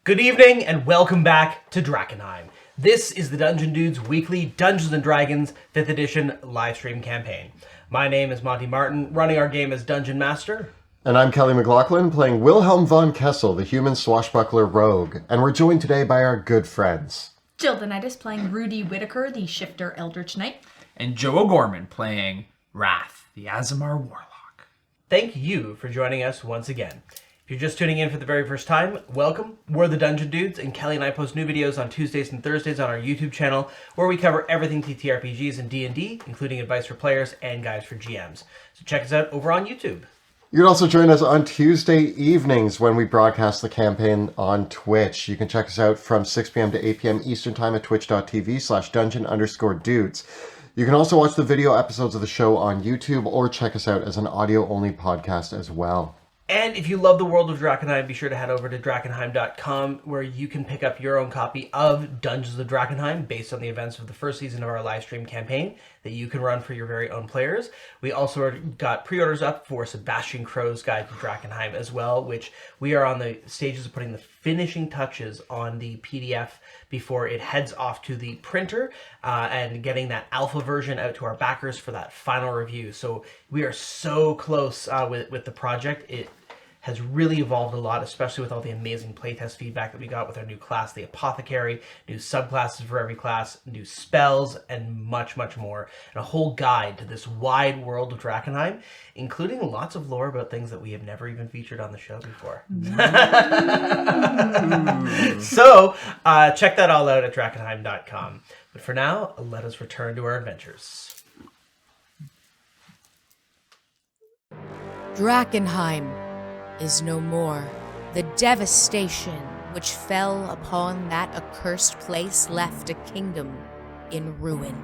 Good evening and welcome back to Drakkenheim. This is the Dungeon Dudes weekly Dungeons & Dragons 5th edition live stream campaign. My name is Monty Martin, running our game as Dungeon Master. And I'm Kelly McLaughlin, playing Wilhelm von Kessel, the human swashbuckler rogue. And we're joined today by our good friends. Jill Denitis playing Rudy Whitaker, the shifter Eldritch Knight. And Joe O'Gorman playing Wrath, the Aasimar Warlock. Thank you for joining us once again. If you're just tuning in for the very first time, welcome. We're the Dungeon Dudes, and Kelly and I post new videos on Tuesdays and Thursdays on our YouTube channel, where we cover everything TTRPGs and D&D, including advice for players and guides for GMs. So check us out over on YouTube. You can also join us on Tuesday evenings when we broadcast the campaign on Twitch. You can check us out from 6 p.m. to 8 p.m. Eastern Time at twitch.tv/dungeon_dudes. You can also watch the video episodes of the show on YouTube or check us out as an audio-only podcast as well. And if you love the world of Drakkenheim, be sure to head over to Drakkenheim.com, where you can pick up your own copy of Dungeons of Drakkenheim based on the events of the first season of our live stream campaign that you can run for your very own players. We also got pre-orders up for Sebastian Crow's Guide to Drakkenheim as well, which we are on the stages of putting the finishing touches on the PDF before it heads off to the printer and getting that alpha version out to our backers for that final review. So we are so close with the project. It has really evolved a lot, especially with all the amazing playtest feedback that we got with our new class, the Apothecary, new subclasses for every class, new spells, and much, much more. And a whole guide to this wide world of Drakkenheim, including lots of lore about things that we have never even featured on the show before. So, check that all out at Drakkenheim.com. But for now, let us return to our adventures. Drakkenheim is no more. The devastation which fell upon that accursed place left a kingdom in ruin.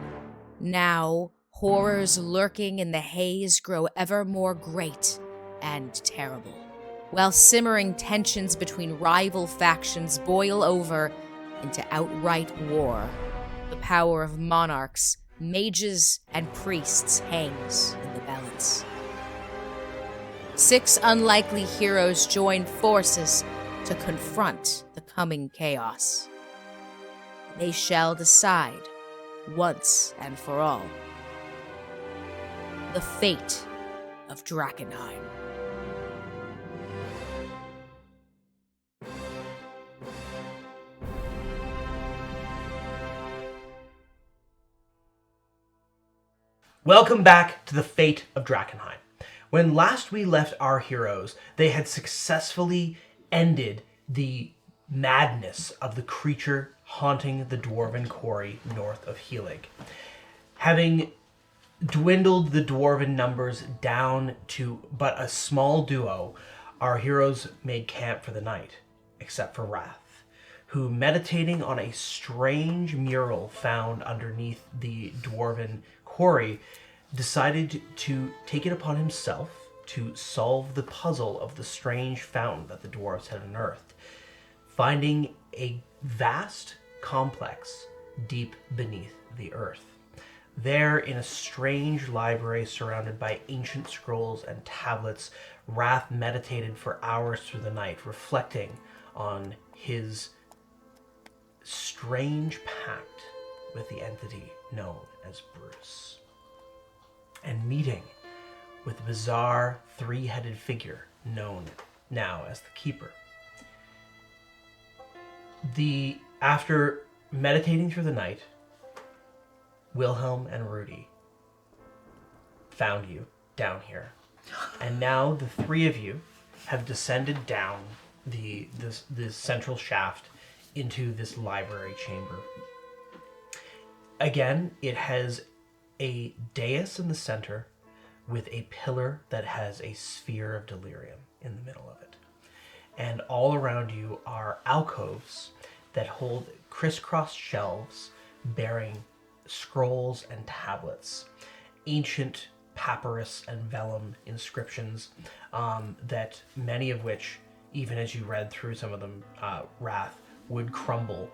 Now, horrors lurking in the haze grow ever more great and terrible, while simmering tensions between rival factions boil over into outright war. The power of monarchs, mages, and priests hangs in the balance. 6 unlikely heroes join forces to confront the coming chaos. They shall decide, once and for all, the fate of Drakkenheim. Welcome back to the fate of Drakkenheim. When last we left our heroes, they had successfully ended the madness of the creature haunting the dwarven quarry north of Helig. Having dwindled the dwarven numbers down to but a small duo, our heroes made camp for the night, except for Wrath, who, meditating on a strange mural found underneath the dwarven quarry, decided to take it upon himself to solve the puzzle of the strange fountain that the dwarves had unearthed, finding a vast complex deep beneath the earth. There, in a strange library surrounded by ancient scrolls and tablets, Wrath meditated for hours through the night, reflecting on his strange pact with the entity known as Bruce, and meeting with the bizarre 3-headed figure known now as the Keeper. After meditating through the night, Wilhelm and Rudy found you down here. And now the 3 of you have descended down this central shaft into this library chamber. Again, it has a dais in the center with a pillar that has a sphere of delirium in the middle of it. And all around you are alcoves that hold crisscrossed shelves bearing scrolls and tablets, ancient papyrus and vellum inscriptions that many of which, even as you read through some of them, Wrath, would crumble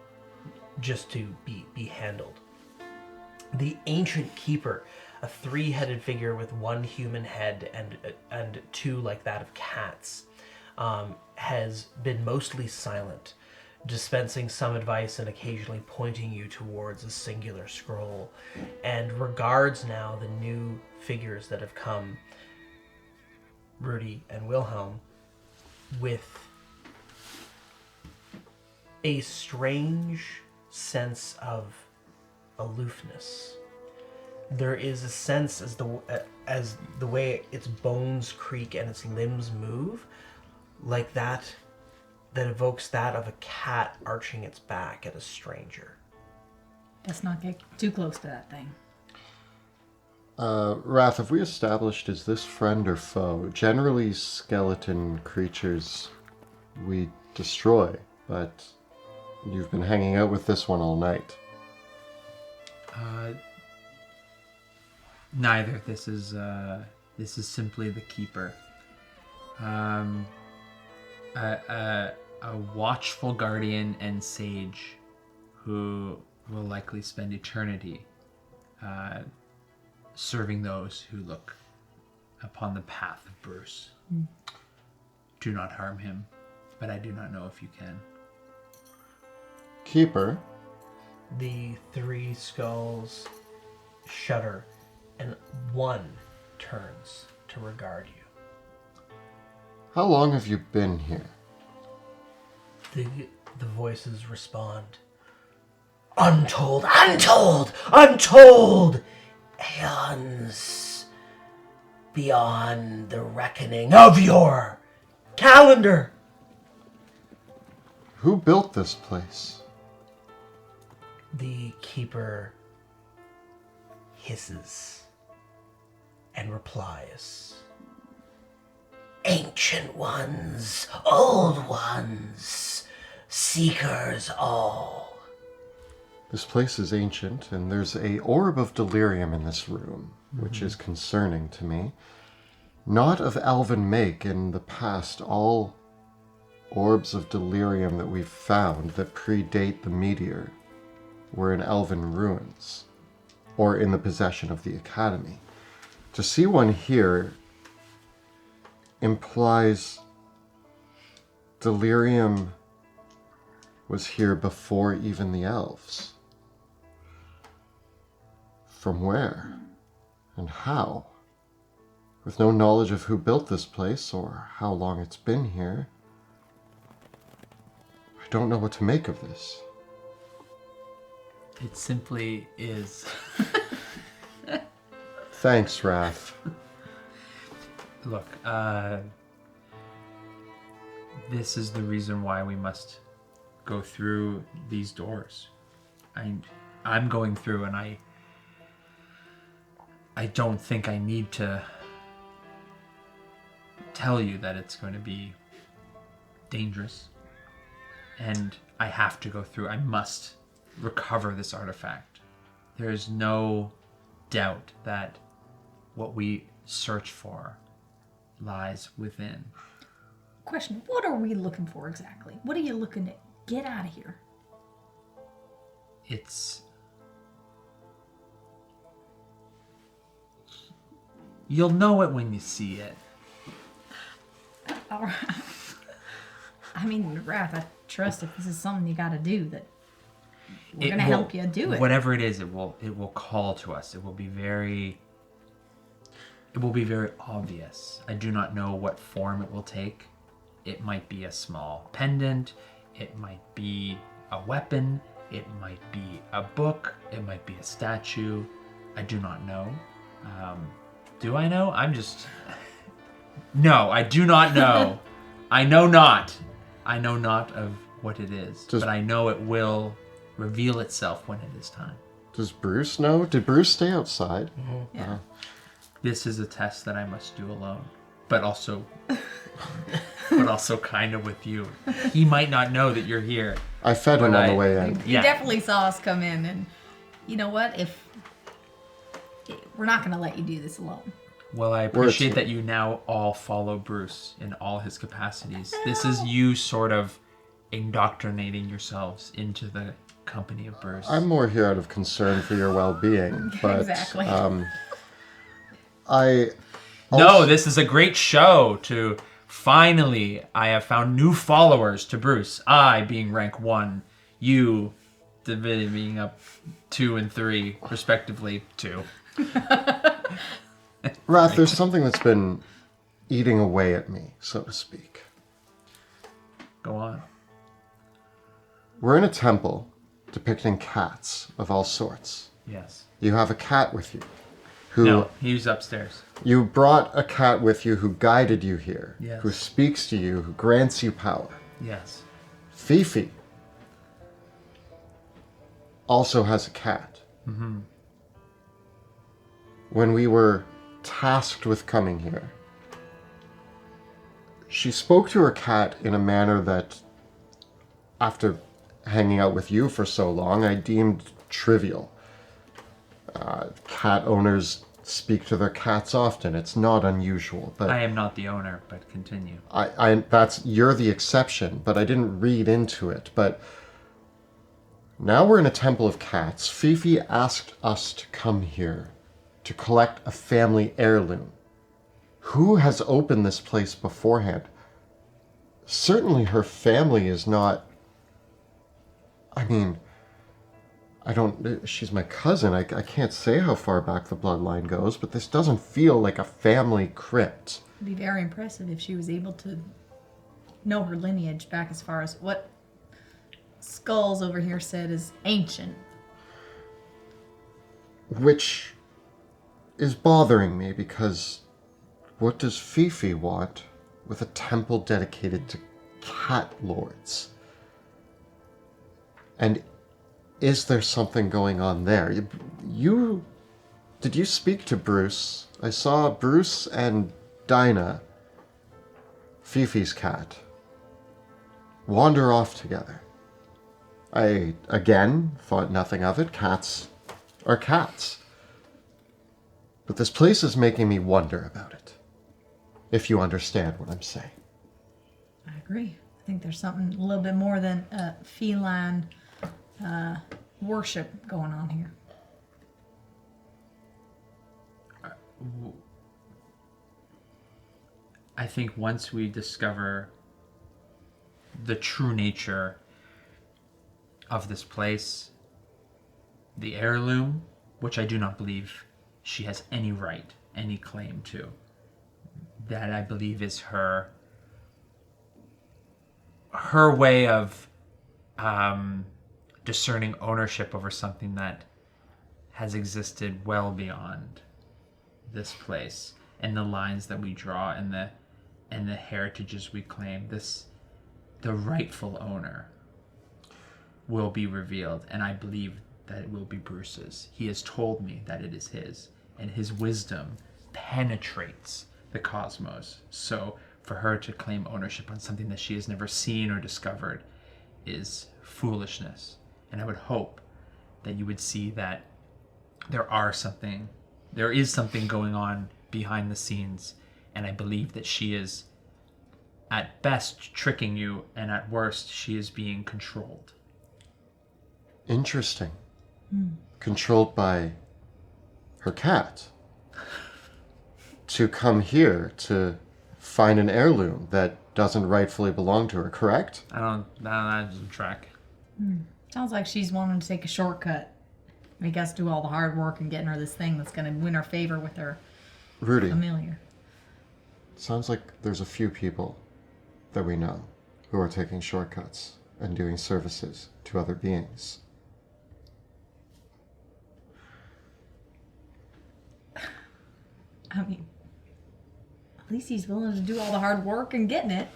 just to be handled. The ancient keeper, a 3-headed figure with 1 human head and 2 like that of cats, has been mostly silent. dispensing some advice and occasionally pointing you towards a singular scroll, and regards now the new figures that have come, Rudy and Wilhelm, with a strange sense of aloofness. There is a sense as the way its bones creak and its limbs move, like that evokes that of a cat arching its back at a stranger. Let's not get too close to that thing. Wrath, have we established, is this friend or foe? Generally, skeleton creatures we destroy, but you've been hanging out with this one all night. Neither. This is simply the keeper. A watchful guardian and sage who will likely spend eternity serving those who look upon the path of Bruce. Do not harm him, but I do not know if you can. Keeper? The three skulls shudder, and one turns to regard you. How long have you been here? The voices respond. Untold, untold, untold! Aeons beyond the reckoning of your calendar! Who built this place? The keeper hisses and replies. Ancient ones, old ones, seekers all. This place is ancient, and there's a orb of delirium in this room, which is concerning to me. Not of elven make. In the past, all orbs of delirium that we've found that predate the meteor were in elven ruins, or in the possession of the Academy. To see one here implies delirium was here before even the elves. From where? And how? With no knowledge of who built this place or how long it's been here, I don't know what to make of this. It simply is. Thanks, Wrath. Look, this is the reason why we must go through these doors. I'm going through, and I don't think I need to tell you that it's going to be dangerous. And I have to go through. I must recover this artifact. There is no doubt that what we search for lies within. Question, what are we looking for exactly? What are you looking to get out of here? You'll know it when you see it. All right. I mean, Wrath, I trust if this is something you gotta do, that we're gonna help you do it. Whatever it is, it will call to us. It will be very obvious. I do not know what form it will take. It might be a small pendant. It might be a weapon. It might be a book. It might be a statue. I do not know. Do I know? No, I do not know. I know not. I know not of what it is. But I know it will reveal itself when it is time. Does Bruce know? Did Bruce stay outside? Mm-hmm. Yeah. This is a test that I must do alone. But also kind of with you. He might not know that you're here. I fed him on the way in. You definitely saw us come in, and you know what? We're not gonna let you do this alone. Well, I appreciate that you now all follow Bruce in all his capacities. This is you sort of indoctrinating yourselves into the company of Bruce. I'm more here out of concern for your well-being, but Exactly. No, this is a great show Finally, I have found new followers to Bruce. I being rank 1, you being up 2 and 3, respectively, 2. Wrath, there's something that's been eating away at me, so to speak. Go on. We're in a temple depicting cats of all sorts. Yes. You have a cat with you. Who No, he's upstairs. You brought a cat with you who guided you here, Yes. who speaks to you, who grants you power. Yes. Fifi also has a cat. Mm-hmm. When we were tasked with coming here, she spoke to her cat in a manner that, after hanging out with you for so long, I deemed trivial. Cat owners speak to their cats often. It's not unusual, but I am not the owner, but continue. you're the exception, but I didn't read into it. But now we're in a temple of cats. Fifi asked us to come here to collect a family heirloom. Who has opened this place beforehand? Certainly her family is not... I mean, she's my cousin. I can't say how far back the bloodline goes, but this doesn't feel like a family crypt. It'd be very impressive if she was able to know her lineage back as far as what Skulls over here said is ancient. Which is bothering me, because what does Fifi want with a temple dedicated to cat lords? And is there something going on there? Did you speak to Bruce? I saw Bruce and Dinah, Fifi's cat, wander off together. I, again, thought nothing of it. Cats are cats. But this place is making me wonder about it. If you understand what I'm saying. I agree. I think there's something a little bit more than feline worship going on here. I think once we discover the true nature of this place, the heirloom, which I do not believe she has any right, any claim to, that I believe is her way of discerning ownership over something that has existed well beyond this place, and the lines that we draw, and the heritages we claim. The rightful owner will be revealed, and I believe that it will be Bruce's. He has told me that it is his, and his wisdom penetrates the cosmos. So for her to claim ownership on something that she has never seen or discovered is foolishness. And I would hope that you would see that there is something going on behind the scenes, and I believe that she is at best tricking you, and at worst she is being controlled. Interesting. Controlled by her cat to come here to find an heirloom that doesn't rightfully belong to her, correct? That doesn't track. Sounds like she's wanting to take a shortcut. Make us do all the hard work and getting her this thing that's going to win her favor with her Rudy, familiar. sounds like there's a few people that we know who are taking shortcuts and doing services to other beings. I mean, at least he's willing to do all the hard work and getting it.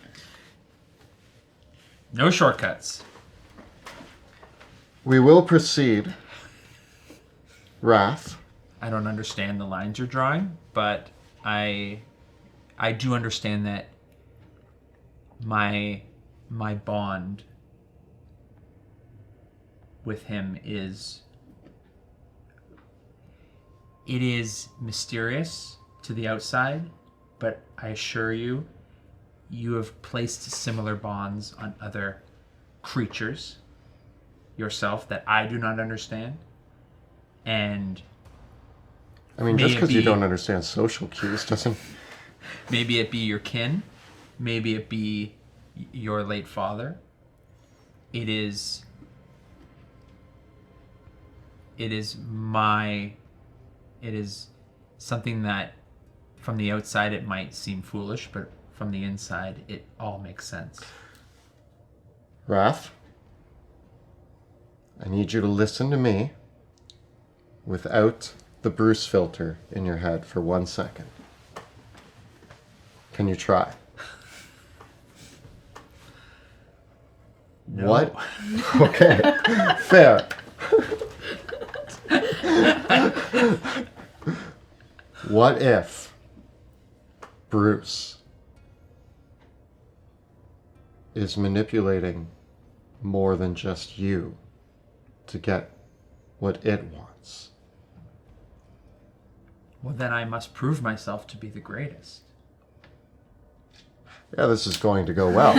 No shortcuts. We will proceed. Wrath. I don't understand the lines you're drawing, but I do understand that my bond with him is mysterious to the outside, but I assure you, you have placed similar bonds on other creatures yourself that I do not understand. And I mean, just because you don't understand social cues doesn't... maybe it be your kin, maybe it be your late father. It is something that from the outside it might seem foolish, but from the inside it all makes sense. Wrath, I need you to listen to me without the Bruce filter in your head for 1 second. Can you try? No. What? Okay, fair. What if Bruce is manipulating more than just you to get what it wants? Well, then I must prove myself to be the greatest. Yeah, this is going to go well.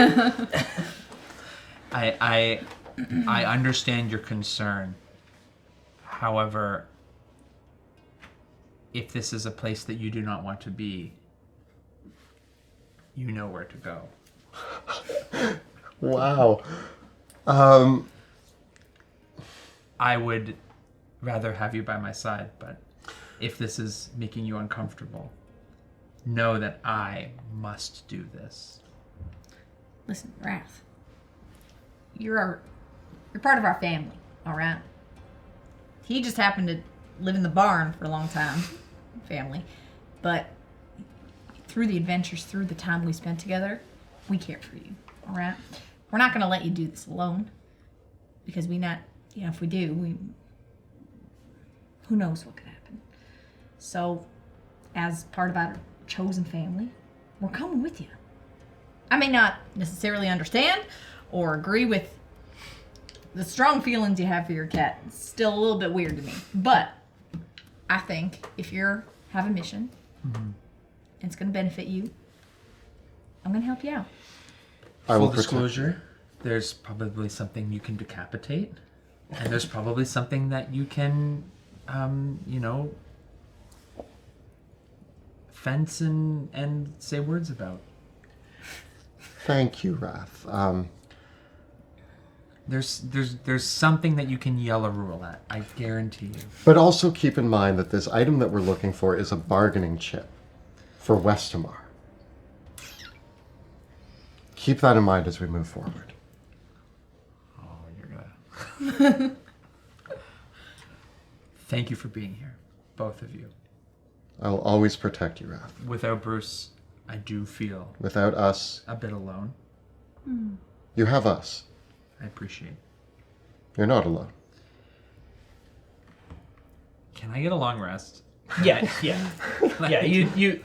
I understand your concern. However, if this is a place that you do not want to be, you know where to go. Wow. I would rather have you by my side, but if this is making you uncomfortable, know that I must do this. Listen, Wrath. You're part of our family, all right? He just happened to live in the barn for a long time, family. But through the adventures, through the time we spent together, we care for you, all right? We're not going to let you do this alone. Because if we do, who knows what could happen. So, as part of our chosen family, we're coming with you. I may not necessarily understand or agree with the strong feelings you have for your cat. It's still a little bit weird to me. But I think if you have a mission and it's going to benefit you, I'm going to help you out. I will Full disclosure, there's probably something you can decapitate, and there's probably something that you can, fence and say words about. Thank you, Wrath. There's something that you can yell a rule at. I guarantee you. But also keep in mind that this item that we're looking for is a bargaining chip for Westamar. Keep that in mind as we move forward. Oh, you're gonna. Thank you for being here, both of you. I will always protect you, Wrath. Without Bruce, I do feel Without us, a bit alone. you have us. I appreciate it. You're not alone. Can I get a long rest? Yeah. Yeah, you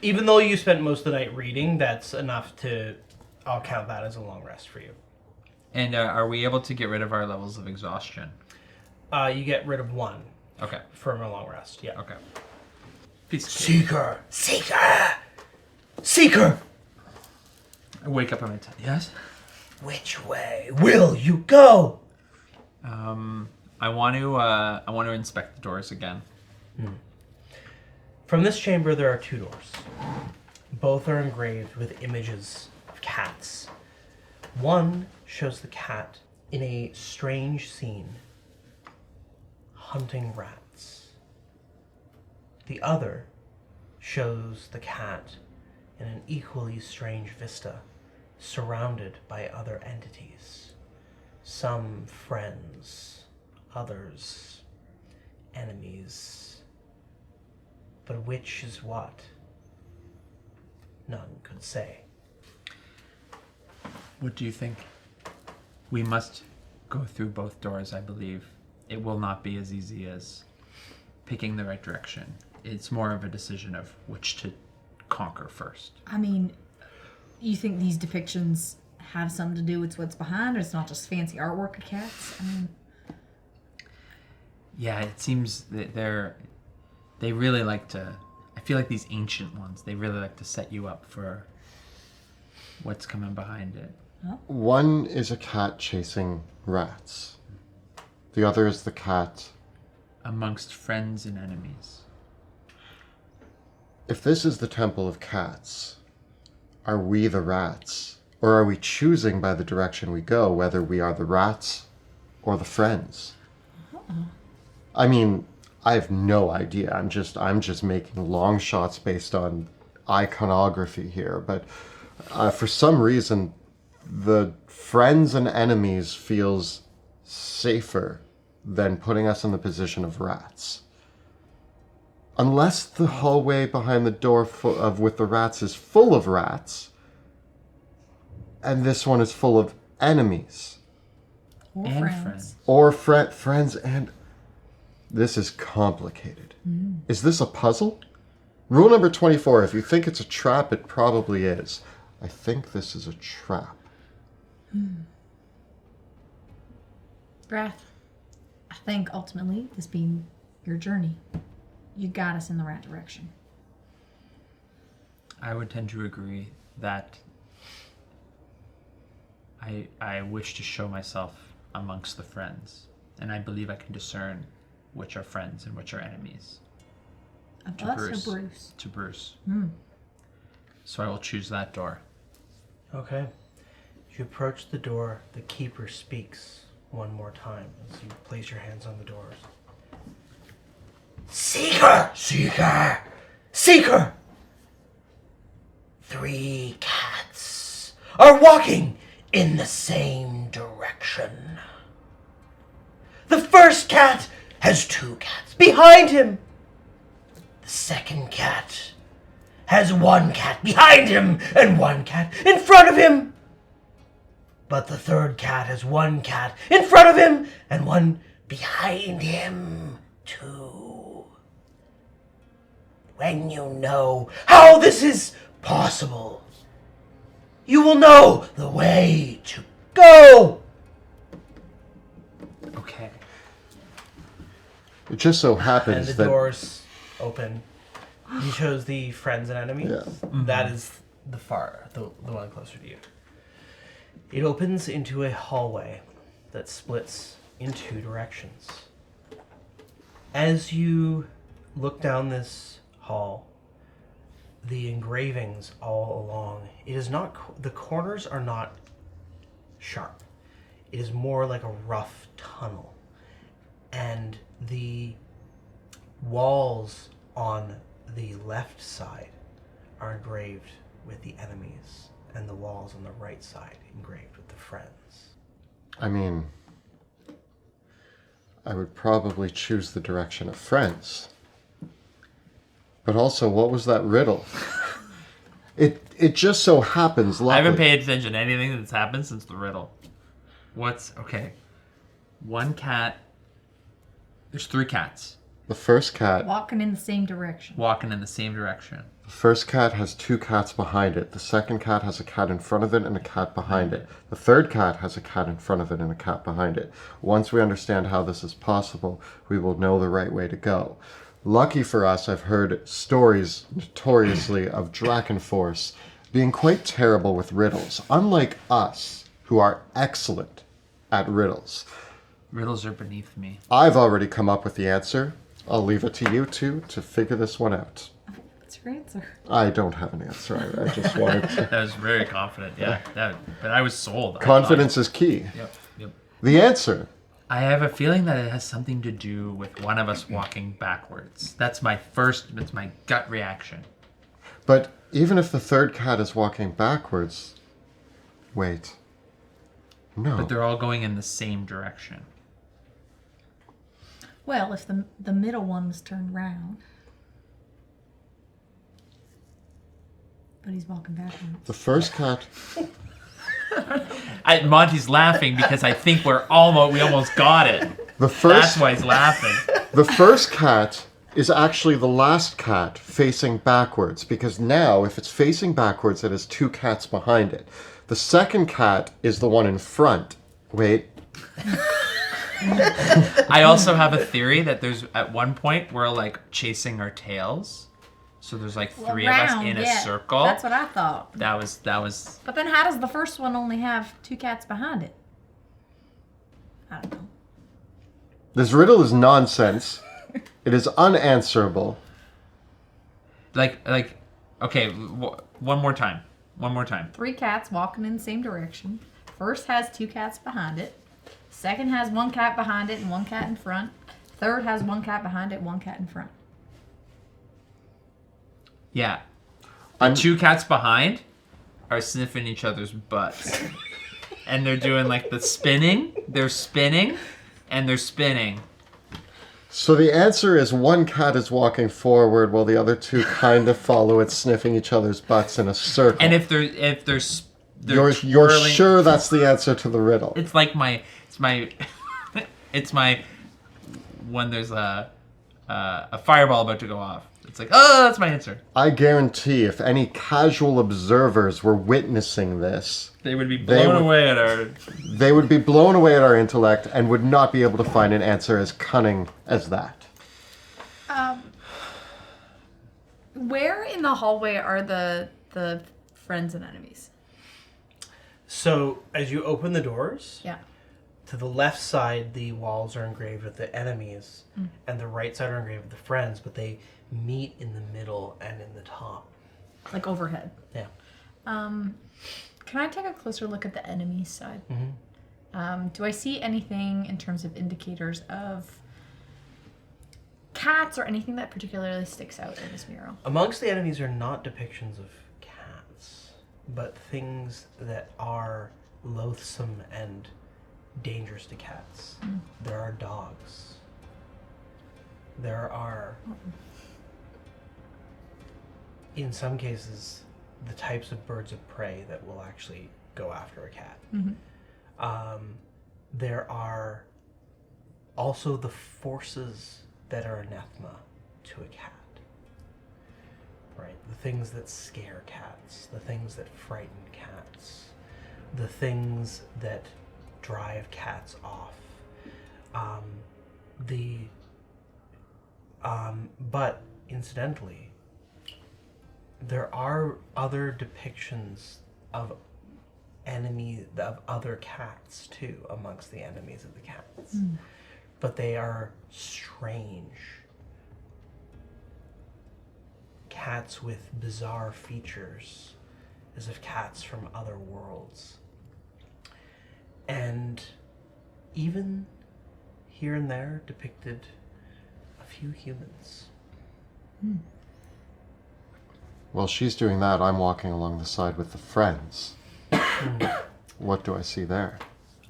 even though you spent most of the night reading, that's enough to... I'll count that as a long rest for you. And are we able to get rid of our levels of exhaustion? You get rid of 1 Okay. from a long rest, yeah. Okay. Piece of cake. Seeker! I wake up on my tent. Yes? Which way will you go? I want to inspect the doors again. From this chamber, there are 2 doors. Both are engraved with images of cats. One shows the cat in a strange scene, hunting rats. The other shows the cat in an equally strange vista, surrounded by other entities. Some friends, others enemies. But which is what? None could say. What do you think? We must go through both doors, I believe. It will not be as easy as picking the right direction. It's more of a decision of which to conquer first. I mean, you think these depictions have something to do with what's behind, or it's not just fancy artwork of cats? I mean... Yeah, it seems that they really like to... I feel like these ancient ones, they really like to set you up for what's coming behind it. One is a cat chasing rats. The other is the cat... Amongst friends and enemies. If this is the Temple of Cats, are we the rats? Or are we choosing by the direction we go whether we are the rats or the friends? I mean, I have no idea. I'm just making long shots based on iconography here, but for some reason the friends and enemies feels safer than putting us in the position of rats. Unless the hallway behind the door with the rats is full of rats, and this one is full of enemies. Or And friends. friends. Or friends, and this is complicated. Is this a puzzle? Rule number 24, if you think it's a trap, it probably is. I think this is a trap. Wrath, I think ultimately, this being your journey, you got us in the right direction. I would tend to agree that I wish to show myself amongst the friends, and I believe I can discern which are friends and which are enemies. Of To us Bruce. or Bruce? To Bruce. So I will choose that door. Okay. You approach the door. The keeper speaks one more time as you place your hands on the doors. Seeker! Seeker! Seeker! 3 cats are walking in the same direction. The first cat has 2 cats behind him. The second cat has 1 cat behind him and 1 cat in front of him. But the third cat has 1 cat in front of him and 1 behind him, too. When you know how this is possible, you will know the way to go. Okay. It just so And happens the that... doors open. You chose the friends and enemies. Yeah. That is the one closer to you. It opens into a hallway that splits in 2 directions. As you look down this hall, the engravings all along, it is not, the corners are not sharp. It is more like a rough tunnel. And the walls on the left side are engraved with the enemies, and the walls on the right side engraved with the friends. I mean, I would probably choose the direction of friends. But also, what was that riddle? It just so happens, luckily... I haven't paid attention to anything that's happened since the riddle. Okay. 1 cat. There's 3 cats The first cat... Walking in the same direction. walking in the same direction. The first cat has 2 cats behind it. The second cat has a cat in front of it and a cat behind it. The third cat has a cat in front of it and a cat behind it. Once we understand how this is possible, we will know the right way to go. Lucky for us, I've heard stories notoriously of Drakkenforce being quite terrible with riddles, unlike us, who are excellent at riddles. Riddles are beneath me. I've already come up with the answer. I'll leave it to you two to figure this one out. What's your answer? I don't have an answer. I just wanted to... That was very confident, yeah. But I was sold. Confidence is key. Yep. The answer. I have a feeling that it has something to do with one of us walking backwards. That's my gut reaction. But even if the third cat is walking backwards... Wait. No. But they're all going in the same direction. Well, if the middle one was turned round. But he's walking backwards. The first cat... Monty's laughing because I think we almost got it. That's why he's laughing. The first cat is actually the last cat facing backwards, because now, if it's facing backwards, it has 2 cats behind it. The second cat is the one in front. Wait. I also have a theory that there's, at one point, we're like chasing our tails. So there's like 3 of us in a circle. That's what I thought. That was. But then how does the first one only have 2 cats behind it? I don't know. This riddle is nonsense. It is unanswerable. Okay, one more time. One more time. 3 cats walking in the same direction. First has 2 cats behind it. Second has 1 cat behind it and 1 cat in front. Third has 1 cat behind it, 1 cat in front. Yeah. The 2 cats behind are sniffing each other's butts. And they're doing like the spinning. They're spinning and they're spinning. So the answer is 1 cat is walking forward while the other 2 kind of follow it, sniffing each other's butts in a circle. And if they're you're twirling- sure that's the answer to the riddle. It's like it's my when there's a fireball about to go off. It's like, oh, that's my answer. I guarantee if any casual observers were witnessing this, They would be blown away at our... they would be blown away at our intellect and would not be able to find an answer as cunning as that. Where in the hallway are the friends and enemies? So as you open the doors, Yeah. to the left side the walls are engraved with the enemies, and the right side are engraved with the friends, but they meet in the middle and in the top. Like overhead. Yeah. Can I take a closer look at the enemies side? Do I see anything in terms of indicators of cats or anything that particularly sticks out in this mural? Amongst the enemies are not depictions of cats, but things that are loathsome and dangerous to cats. There are dogs. There are, in some cases, the types of birds of prey that will actually go after a cat. There are also the forces that are anathema to a cat. Right? The things that scare cats, the things that frighten cats, the things that drive cats off. But incidentally, there are other depictions of other cats too amongst the enemies of the cats. But they are strange. Cats with bizarre features, as if cats from other worlds. And even here and there depicted a few humans. While she's doing that, I'm walking along the side with the friends. What do I see there?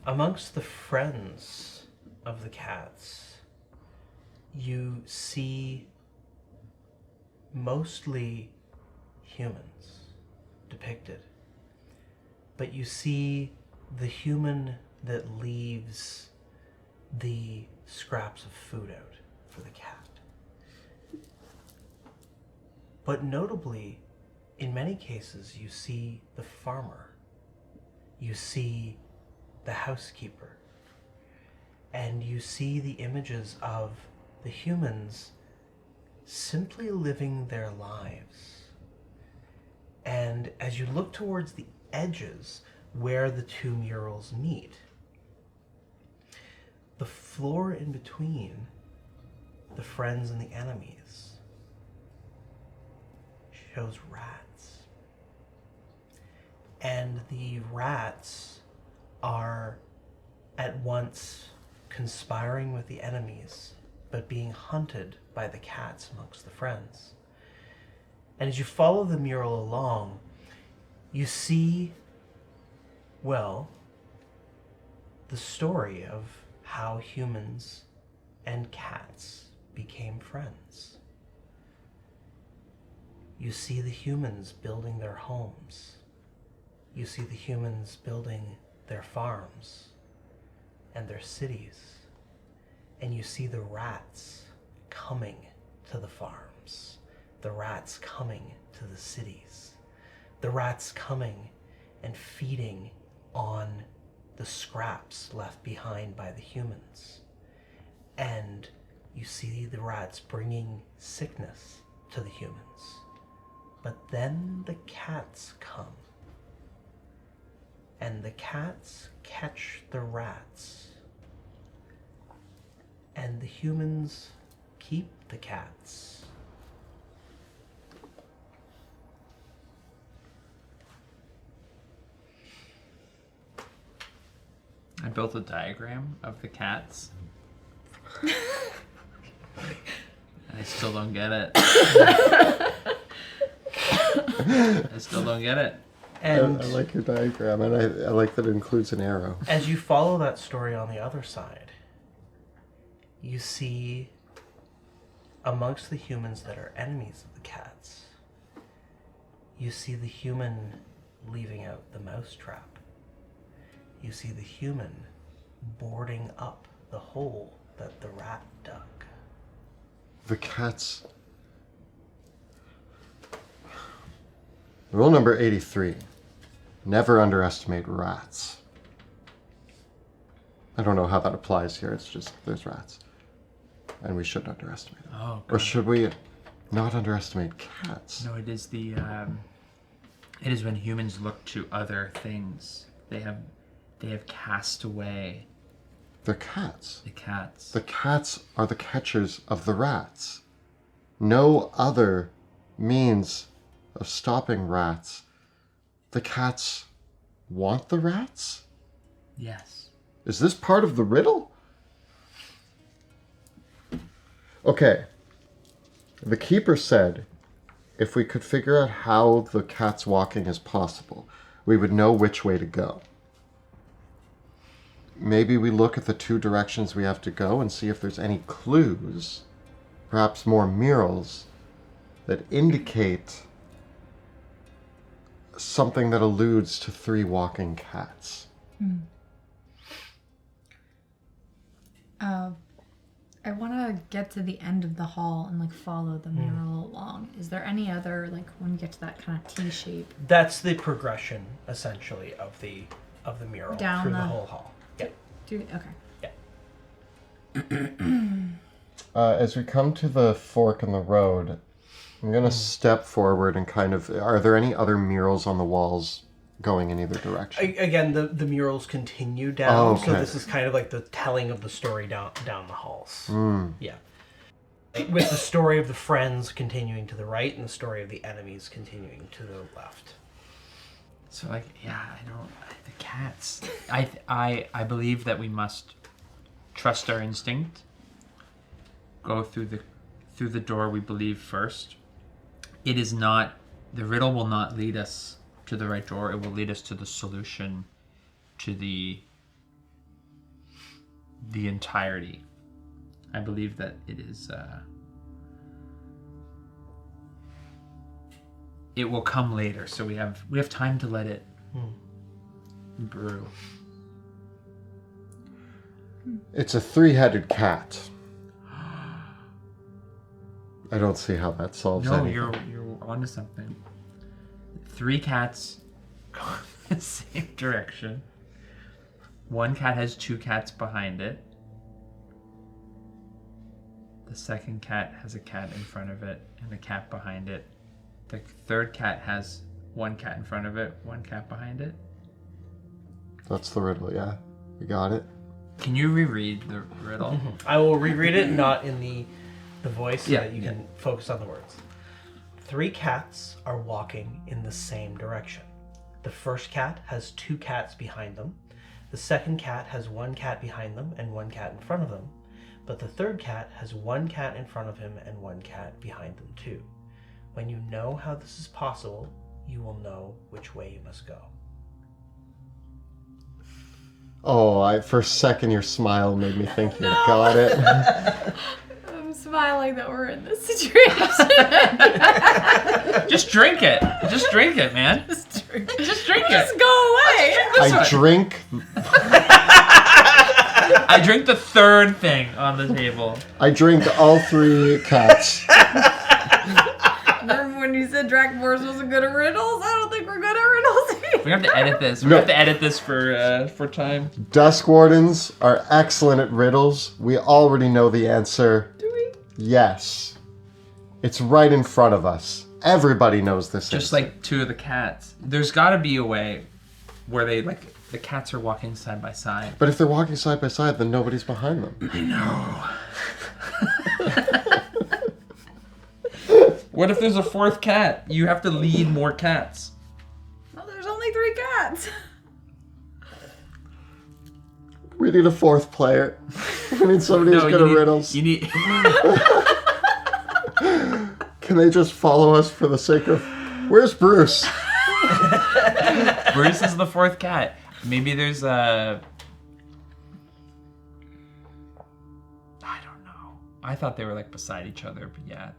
Amongst the friends of the cats, you see mostly humans depicted. But you see the human that leaves the scraps of food out for the cat. But notably, in many cases, you see the farmer. You see the housekeeper. And you see the images of the humans simply living their lives. And as you look towards the edges where the 2 murals meet, the floor in between the friends and the enemies shows rats. And the rats are at once conspiring with the enemies, but being hunted by the cats amongst the friends. And as you follow the mural along, you see, well, the story of how humans and cats became friends. You see the humans building their homes. You see the humans building their farms and their cities. And you see the rats coming to the farms, the rats coming to the cities, the rats coming and feeding on the scraps left behind by the humans. And you see the rats bringing sickness to the humans. But then the cats come. And the cats catch the rats. And the humans keep the cats. I built a diagram of the cats. I still don't get it. I still don't get it. And I like your diagram, and I like that it includes an arrow. as you follow that story on the other side, you see amongst the humans that are enemies of the cats, you see the human leaving out the mousetrap. You see the human boarding up the hole that the rat dug. The cats. Rule number 83. Never underestimate rats. I don't know how that applies here. It's just there's rats. And we shouldn't underestimate them. Oh, Or should we not underestimate cats? no, it is the. It is when humans look to other things. They have cast away They're cats. the cats. The cats are the catchers of the rats. No other means of stopping rats. The cats want the rats? Yes. Is this part of the riddle? Okay. The keeper said if we could figure out how the cat's walking is possible, we would know which way to go. Maybe we look at the two directions we have to go and see if there's any clues, perhaps more murals, that indicate something that alludes to 3 walking cats. I want to get to the end of the hall and like follow the mural along. Is there any other like when you get to that kind of T shape? That's the progression, essentially, of the mural Down through the the- whole hall. Yeah. Okay. As we come to the fork in the road, I'm going to step forward and kind of... Are there any other murals on the walls going in either direction? Again, the murals continue down, Oh, so okay. this is kind of like the telling of the story down the halls. Yeah. With the story of the friends continuing to the right and the story of the enemies continuing to the left. So like, yeah, the cats. I believe that we must trust our instinct. Go through the door we believe first. It is not, the riddle will not lead us to the right door. It will lead us to the solution, to the entirety. I believe that it is, it will come later, so we have time to let it brew. It's a 3-headed cat. I don't see how that solves No, anything. you're onto something. 3 cats go in the same direction. 1 cat has 2 cats behind it. The second cat has a cat in front of it and a cat behind it. The third cat has 1 cat in front of it, 1 cat behind it. That's the riddle, yeah. You got it? Can you reread the riddle? I will reread it, not in the voice, so Yeah, that you can focus on the words. 3 cats are walking in the same direction. The first cat has 2 cats behind them. The second cat has 1 cat behind them and 1 cat in front of them. But the third cat has 1 cat in front of him and 1 cat behind them too. When you know how this is possible, you will know which way you must go. Oh, for a second your smile made me think you got it. I'm smiling that we're in this situation. Just drink it. Just drink it, man. Just drink Just drink it. Just go away. I drink I drink the third thing on the table. all 3 cats. Remember when you said Drakkenheim wasn't good at riddles? I don't think we're good at riddles. We have to edit this. We No. have to edit this for time. Dusk Wardens are excellent at riddles. We already know the answer. Do we? Yes. It's right in front of us. Everybody knows this Just answer. like 2 of the cats. There's got to be a way where they like the cats are walking side by side. But if they're walking side by side, then nobody's behind them. I know. What if there's a 4th cat? You have to lead more cats. Well, there's only 3 cats. We need a fourth player. We need somebody who's good at riddles. You need. Can they just follow us for the sake of... Where's Bruce? Bruce is the fourth cat. Maybe there's a... I don't know. I thought they were like beside each other, but yeah.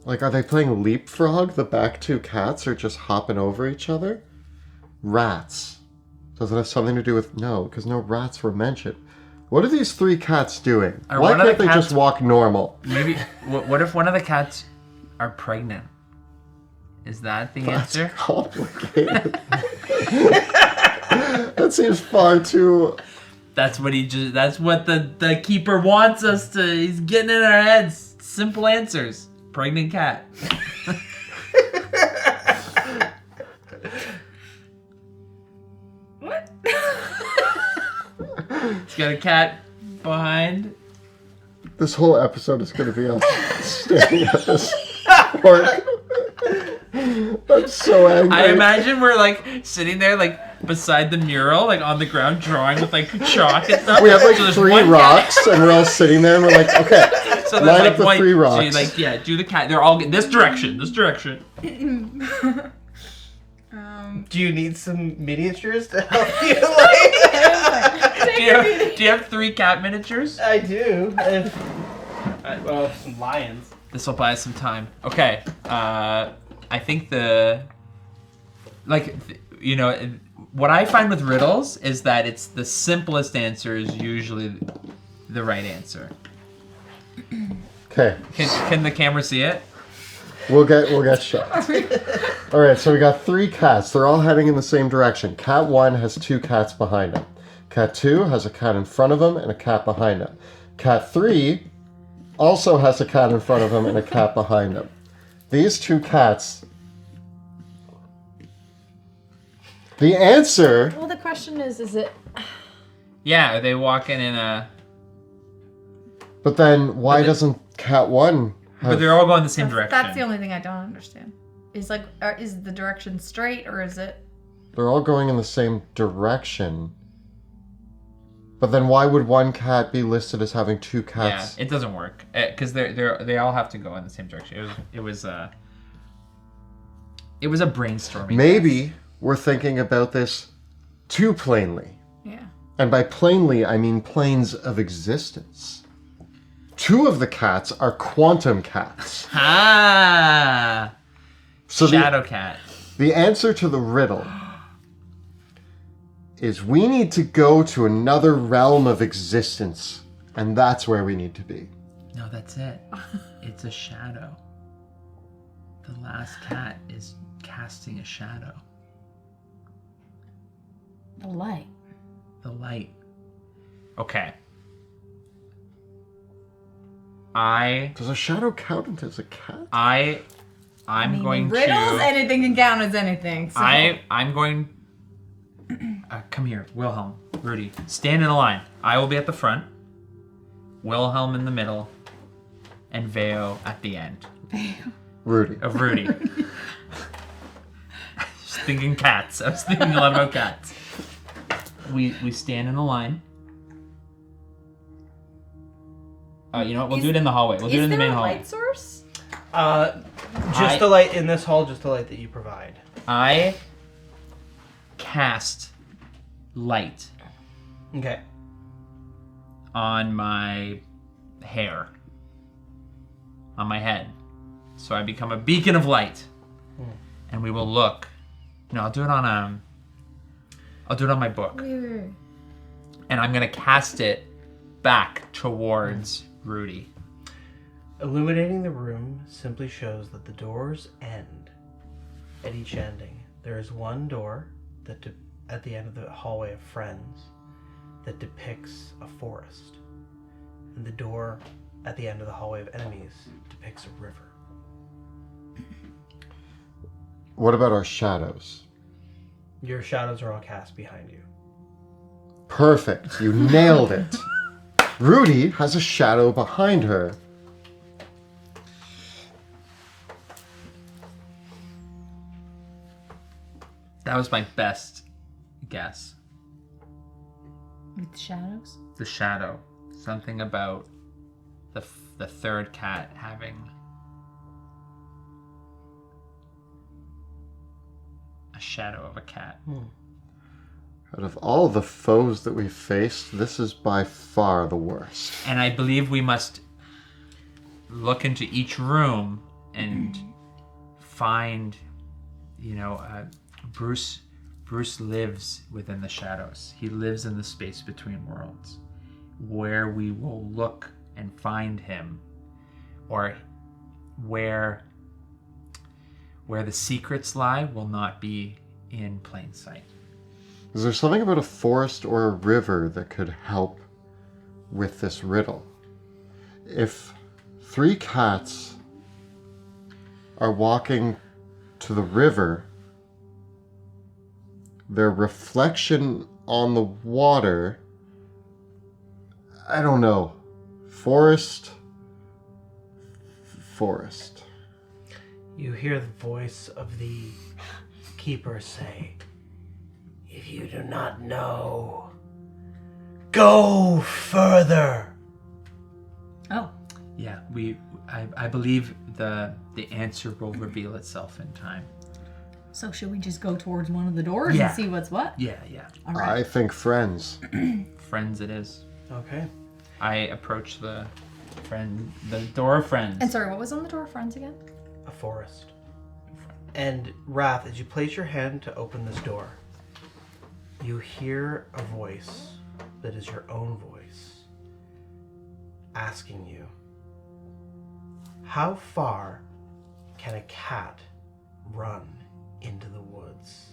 Like, are they playing leapfrog? The back two cats are just hopping over each other? Rats. Does it have something to do with... No, because no rats were mentioned. What are these three cats doing? Are Why one of can't the they cats- just walk normal? Maybe. What if one of the cats are pregnant? Is that the answer? Complicated. That seems far too... That's what That's what the keeper wants us to. He's getting in our heads. Simple answers. Pregnant cat. What? He's got a cat behind. This whole episode is going to be us staring at this fork. I'm so angry. I imagine we're like sitting there like beside the mural, like on the ground drawing with like chalk and stuff. We have like So there's three one cat- rocks, and we're all sitting there, and we're like, okay, So line there's up the like three So rocks. you like, yeah, do the cat. They're all this direction. Do you need some miniatures to help you? Like, Do you have 3 cat miniatures? I do. Well, some lions. This will buy us some time. Okay. I think what I find with riddles is that it's the simplest answer is usually the right answer. Okay, Can the camera see it? we'll get shots. All right, so we got 3 cats. They're all heading in the same direction. Cat 1 has 2 cats behind him. Cat 2 has a cat in front of him and a cat behind him. Cat 3 also has a cat in front of him and a cat behind him. These 2 cats... The answer... Well, the question is it... Yeah, are they walking in a... But then why doesn't cat 1 have... But they're all going the same direction. That's the only thing I don't understand. Is is the direction straight or is it... They're all going in the same direction. But then why would one cat be listed as having 2 cats? Yeah, it doesn't work because they all have to go in the same direction. It was a brainstorming. Maybe we're thinking about this too plainly. Yeah. And by plainly, I mean planes of existence. 2 of the cats are quantum cats. Ah, So shadow cat. the answer to the riddle is we need to go to another realm of existence. And that's where we need to be. No, that's it. It's a shadow. The last cat is casting a shadow. The light. The light. Okay. Does a shadow count as a cat? I'm going riddles, to. anything can count as anything. So. I'm going. Come here, Wilhelm, Rudy. Stand in a line. I will be at the front. Wilhelm in the middle, and Veo at the end. Rudy. Of Rudy. Just thinking cats. I was thinking a lot about cats. We stand in a line. You know what? We'll do it in the hallway. We'll do it in the main hallway. Is there a light source? Just the light in this hall, just the light that you provide. I cast light Okay. on my hair, on my head, so I become a beacon of light, and we will look. No, I'll do it on my book, Wait. and I'm gonna cast it back towards Rudy. Illuminating the room simply shows that the doors end at each ending. There is one door that at the end of the hallway of friends that depicts a forest. And the door at the end of the hallway of enemies depicts a river. What about our shadows? Your shadows are all cast behind you. Perfect. You nailed it. Rudy has a shadow behind her. That was my best guess. With the shadows? The shadow. Something about the third cat having a shadow of a cat. Out of all the foes that we've faced, this is by far the worst. And I believe we must look into each room and find, Bruce lives within the shadows. He lives in the space between worlds. Where we will look and find him, or where the secrets lie, will not be in plain sight. Is there something about a forest or a river that could help with this riddle? If 3 cats are walking to the river, their reflection on the water, I don't know. Forest. You hear the voice of the keeper say, "If you do not know, go further." Oh. Yeah, I believe the answer will reveal itself in time. So should we just go towards one of the doors Yeah. and see what's what? Yeah. All right. I think friends. Friends it is. Okay. I approach the door of friends. And sorry, what was on the door of friends again? A forest. And Wrath, as you place your hand to open this door, you hear a voice that is your own voice asking you, how far can a cat run into the woods?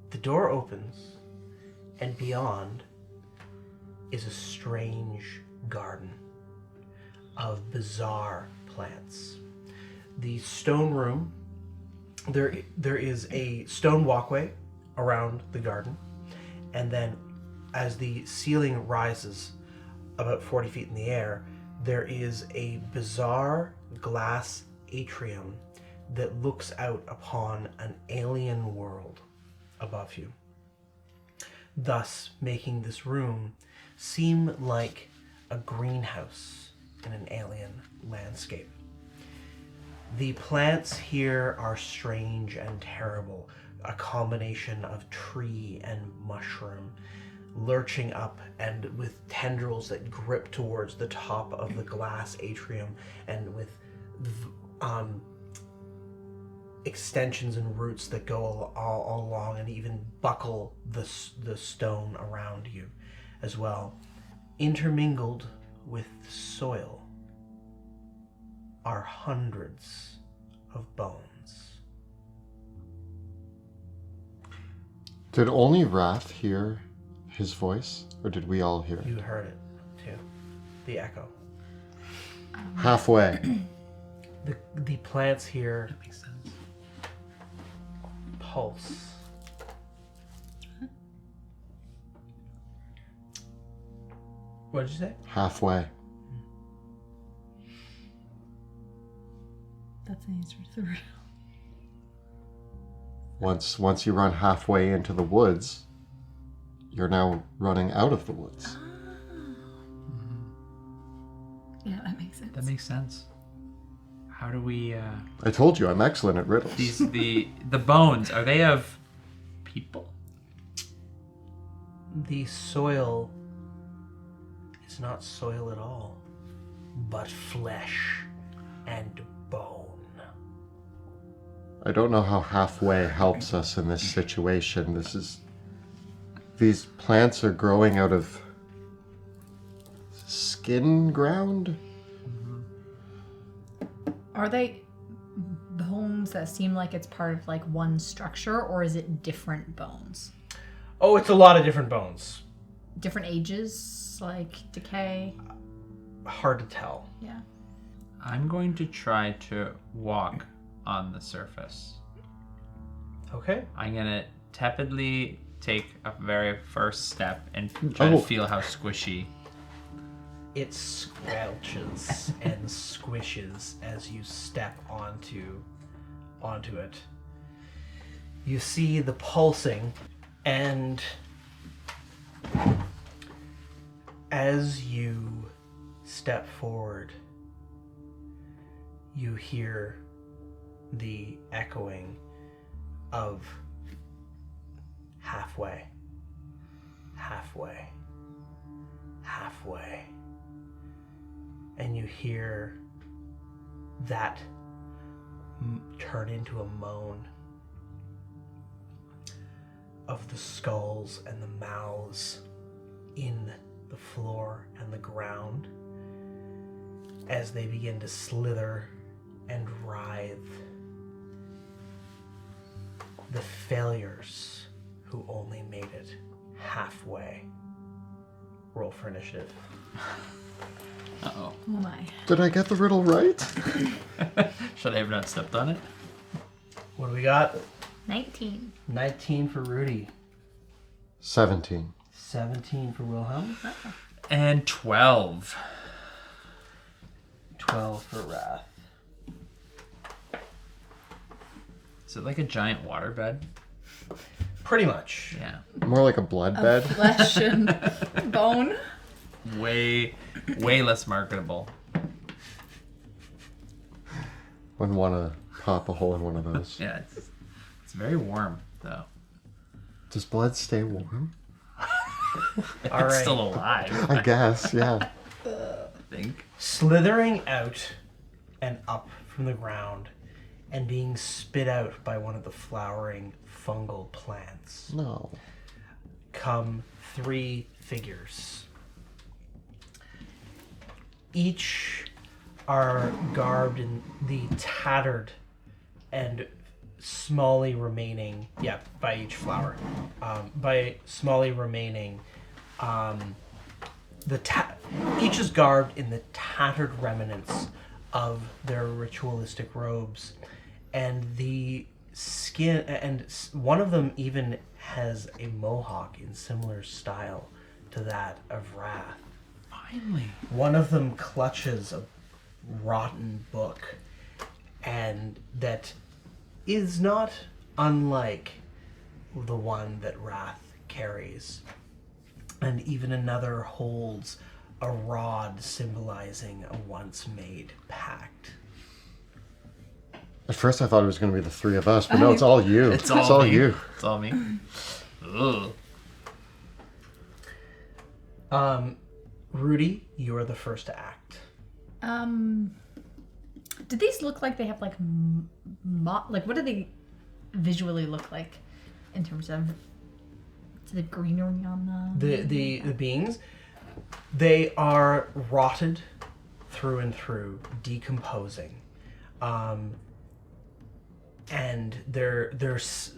The door opens, and beyond is a strange garden of bizarre plants. The stone room, there is a stone walkway around the garden, and then as the ceiling rises about 40 feet in the air, there is a bizarre glass atrium that looks out upon an alien world above you, thus making this room seem like a greenhouse in an alien landscape. The plants here are strange and terrible, a combination of tree and mushroom, lurching up and with tendrils that grip towards the top of the glass atrium, and with extensions and roots that go all along and even buckle the stone around you as well. Intermingled with soil are hundreds of bones. Did only Wrath hear his voice, or did we all hear it? You heard it too, the echo. Halfway. The plants here That makes sense. pulse. What did you say? Halfway. That's the answer to the riddle. Once you run halfway into the woods, you're now running out of the woods. Yeah, that makes sense. That makes sense. How do we I told you, I'm excellent at riddles. the bones, are they of people? The soil is not soil at all, but flesh and bone. I don't know how halfway helps us in this situation. These plants are growing out of skin ground? Are they bones that seem like it's part of like one structure, or is it different bones? Oh, it's a lot of different bones. Different ages, like decay? Hard to tell. Yeah. I'm going to try to walk on the surface. Okay. I'm gonna tepidly take a very first step and try to feel how squishy. It squelches and squishes as you step onto it. You see the pulsing, and As you step forward, you hear the echoing of halfway, halfway, halfway. And you hear that turn into a moan of the skulls and the mouths in the floor and the ground as they begin to slither and writhe. The failures who only made it halfway. Roll for initiative. Uh-oh. Oh my. Did I get the riddle right? Should I have not stepped on it? What do we got? 19. 19 for Rudy. 17. 17 for Wilhelm. And 12. 12 for Wrath. Is it like a giant waterbed? Pretty much. Yeah. More like a blood bed. Flesh and bone. Way less marketable. Wouldn't want to pop a hole in one of those. Yeah, it's very warm, though. Does blood stay warm? All It's right. still alive, I guess, yeah. I think. Slithering out and up from the ground and being spit out by one of the flowering fungal plants No. come 3 figures. Each are garbed in the tattered and smally remaining, by each flower, by smally remaining, each is garbed in the tattered remnants of their ritualistic robes, and the skin, and one of them even has a mohawk in similar style to that of Wrath. Finally. One of them clutches a rotten book, and that is not unlike the one that Wrath carries. And even another holds a rod symbolizing a once-made pact. At first I thought it was going to be the 3 of us, but no, it's all you. It's all me. you. It's all me. Ugh. Rudy, you are the first to act. Do these look like they have like like what do they visually look like in terms of the greenery on them? The beings, they are rotted through and through, decomposing, and there's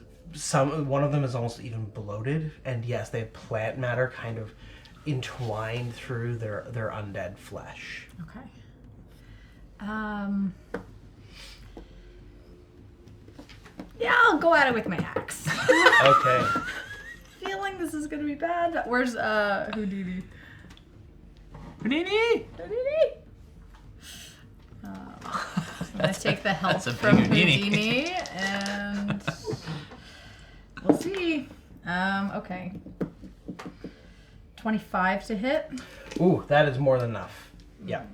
one of them is almost even bloated, and yes, they have plant matter kind of entwined through their undead flesh. Okay. Yeah, I'll go at it with my axe. Okay. Feeling this is gonna be bad. Where's Houdini? Houdini! Houdini. Let's take the help That's a big from Houdini. Houdini, and we'll see. Okay. 25 to hit. Ooh, that is more than enough. Yeah.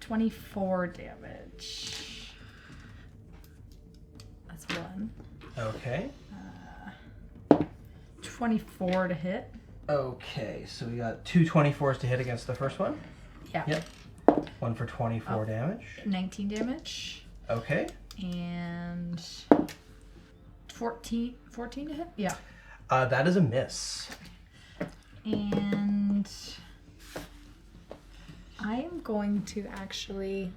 24 damage. That's 1. Okay. 24 to hit. Okay, so we got 2 24s to hit against the first one. Yeah. Yep. 1 for 24 damage. 19 damage. Okay. And 14 to hit? Yeah. That is a miss. And I am going to actually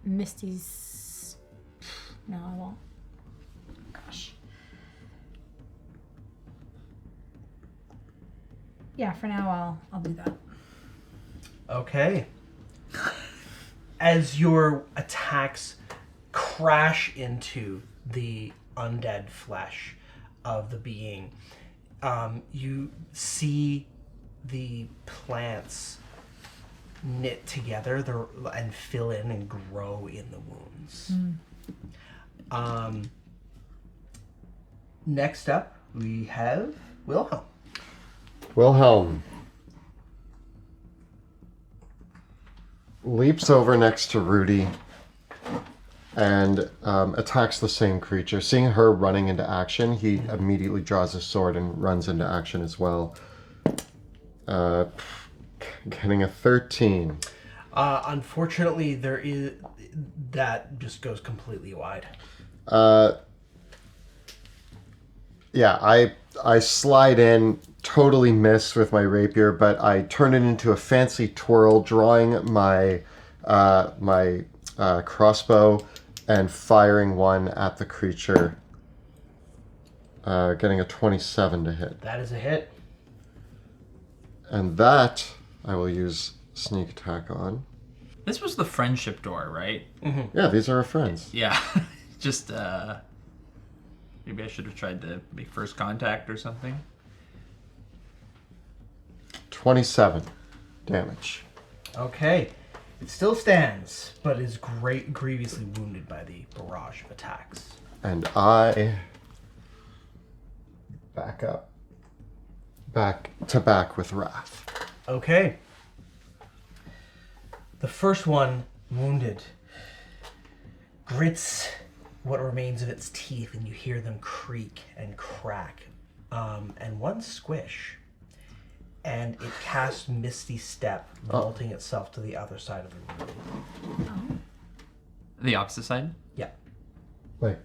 Misty's. No, I won't. Gosh. Yeah, for now I'll do that. Okay. As your attacks crash into the undead flesh of the being, you see the plants knit together and fill in and grow in the wounds. Next up, we have Wilhelm. Wilhelm leaps over next to Rudy and attacks the same creature. Seeing her running into action, he immediately draws his sword and runs into action as well. Getting a 13. Unfortunately, that just goes completely wide. Yeah, I slide in, totally miss with my rapier, but I turn it into a fancy twirl, drawing my crossbow and firing one at the creature. Getting a 27 to hit. That is a hit. And that I will use sneak attack on. This was the friendship door, right? Yeah, these are our friends. Yeah. Just, maybe I should have tried to make first contact or something. 27 damage. Okay. It still stands, but is grievously wounded by the barrage of attacks. And I back up. Back with Wrath. Okay. The first one, wounded, grits what remains of its teeth, and you hear them creak and crack. And one squish. And it casts Misty Step, vaulting itself to the other side of the room. The opposite side? Yeah. Wait.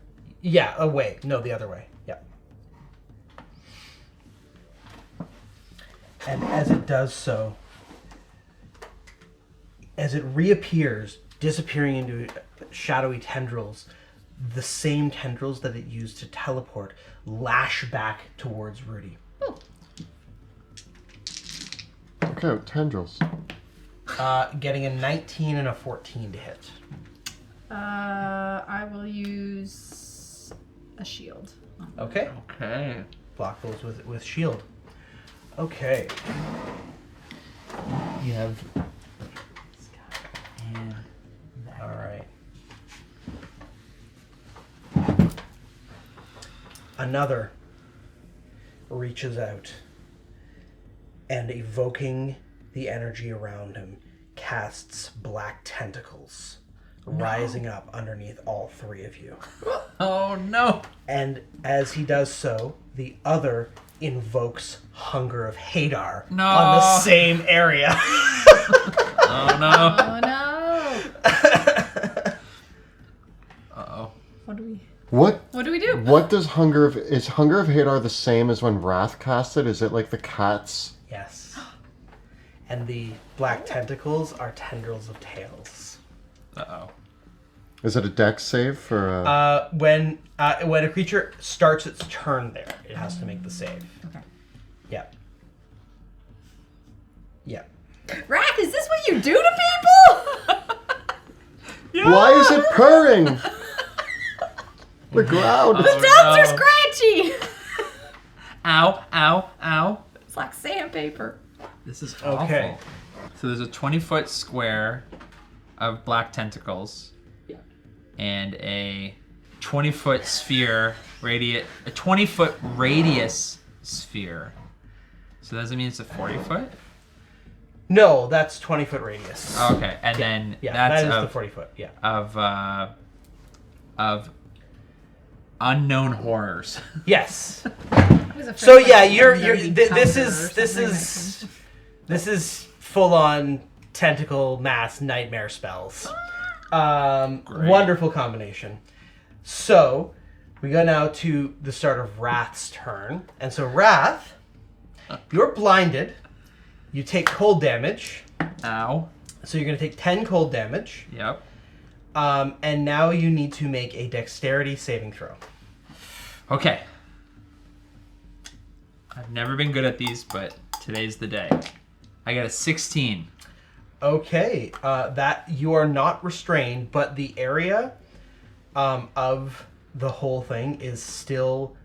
Yeah, away. No, the other way. Yeah. And as it does so, as it reappears, disappearing into shadowy tendrils, the same tendrils that it used to teleport lash back towards Rudy. Okay, tendrils. Getting a 19 and a 14 to hit. I will use a shield. Okay. Okay. Block those with shield. Okay. You have... And All right. Another reaches out and, evoking the energy around him, casts black tentacles rising up underneath all three of you. Oh no! And as he does so, the other invokes Hunger of Hadar No. on the same area. Oh no! Oh no! Uh-oh. What do we What do? What does is Hunger of Hadar the same as when Wrath cast it? Is it like the cat's? Yes. And the black tentacles are tendrils of tails. Uh-oh. Is it a dex save for? When a creature starts its turn there, it has to make the save. Okay. Yeah. Yeah. Rack, is this what you do to people? Why is it purring? The ground. The dogs are scratchy. Ow, ow, ow. It's like sandpaper. This is awful. Okay. So there's a 20-foot square of black tentacles. Yeah. And a 20-foot sphere, a 20-foot radius sphere. So does it mean it's a 40-foot? No, that's 20-foot radius. Oh, okay, and then Yeah, that's that is of, the 40-foot. Yeah. Of unknown horrors. Yes. I was afraid So like yeah, a you're nerdy this tiger or is something this is full on tentacle mass nightmare spells. Wonderful combination. So we go now to the start of Wrath's turn, and so Wrath, you're blinded. You take cold damage. Ow. So you're going to take 10 cold damage. Yep. And now you need to make a dexterity saving throw. Okay. I've never been good at these, but today's the day. I got a 16. Okay, that you are not restrained, but the area of the whole thing is still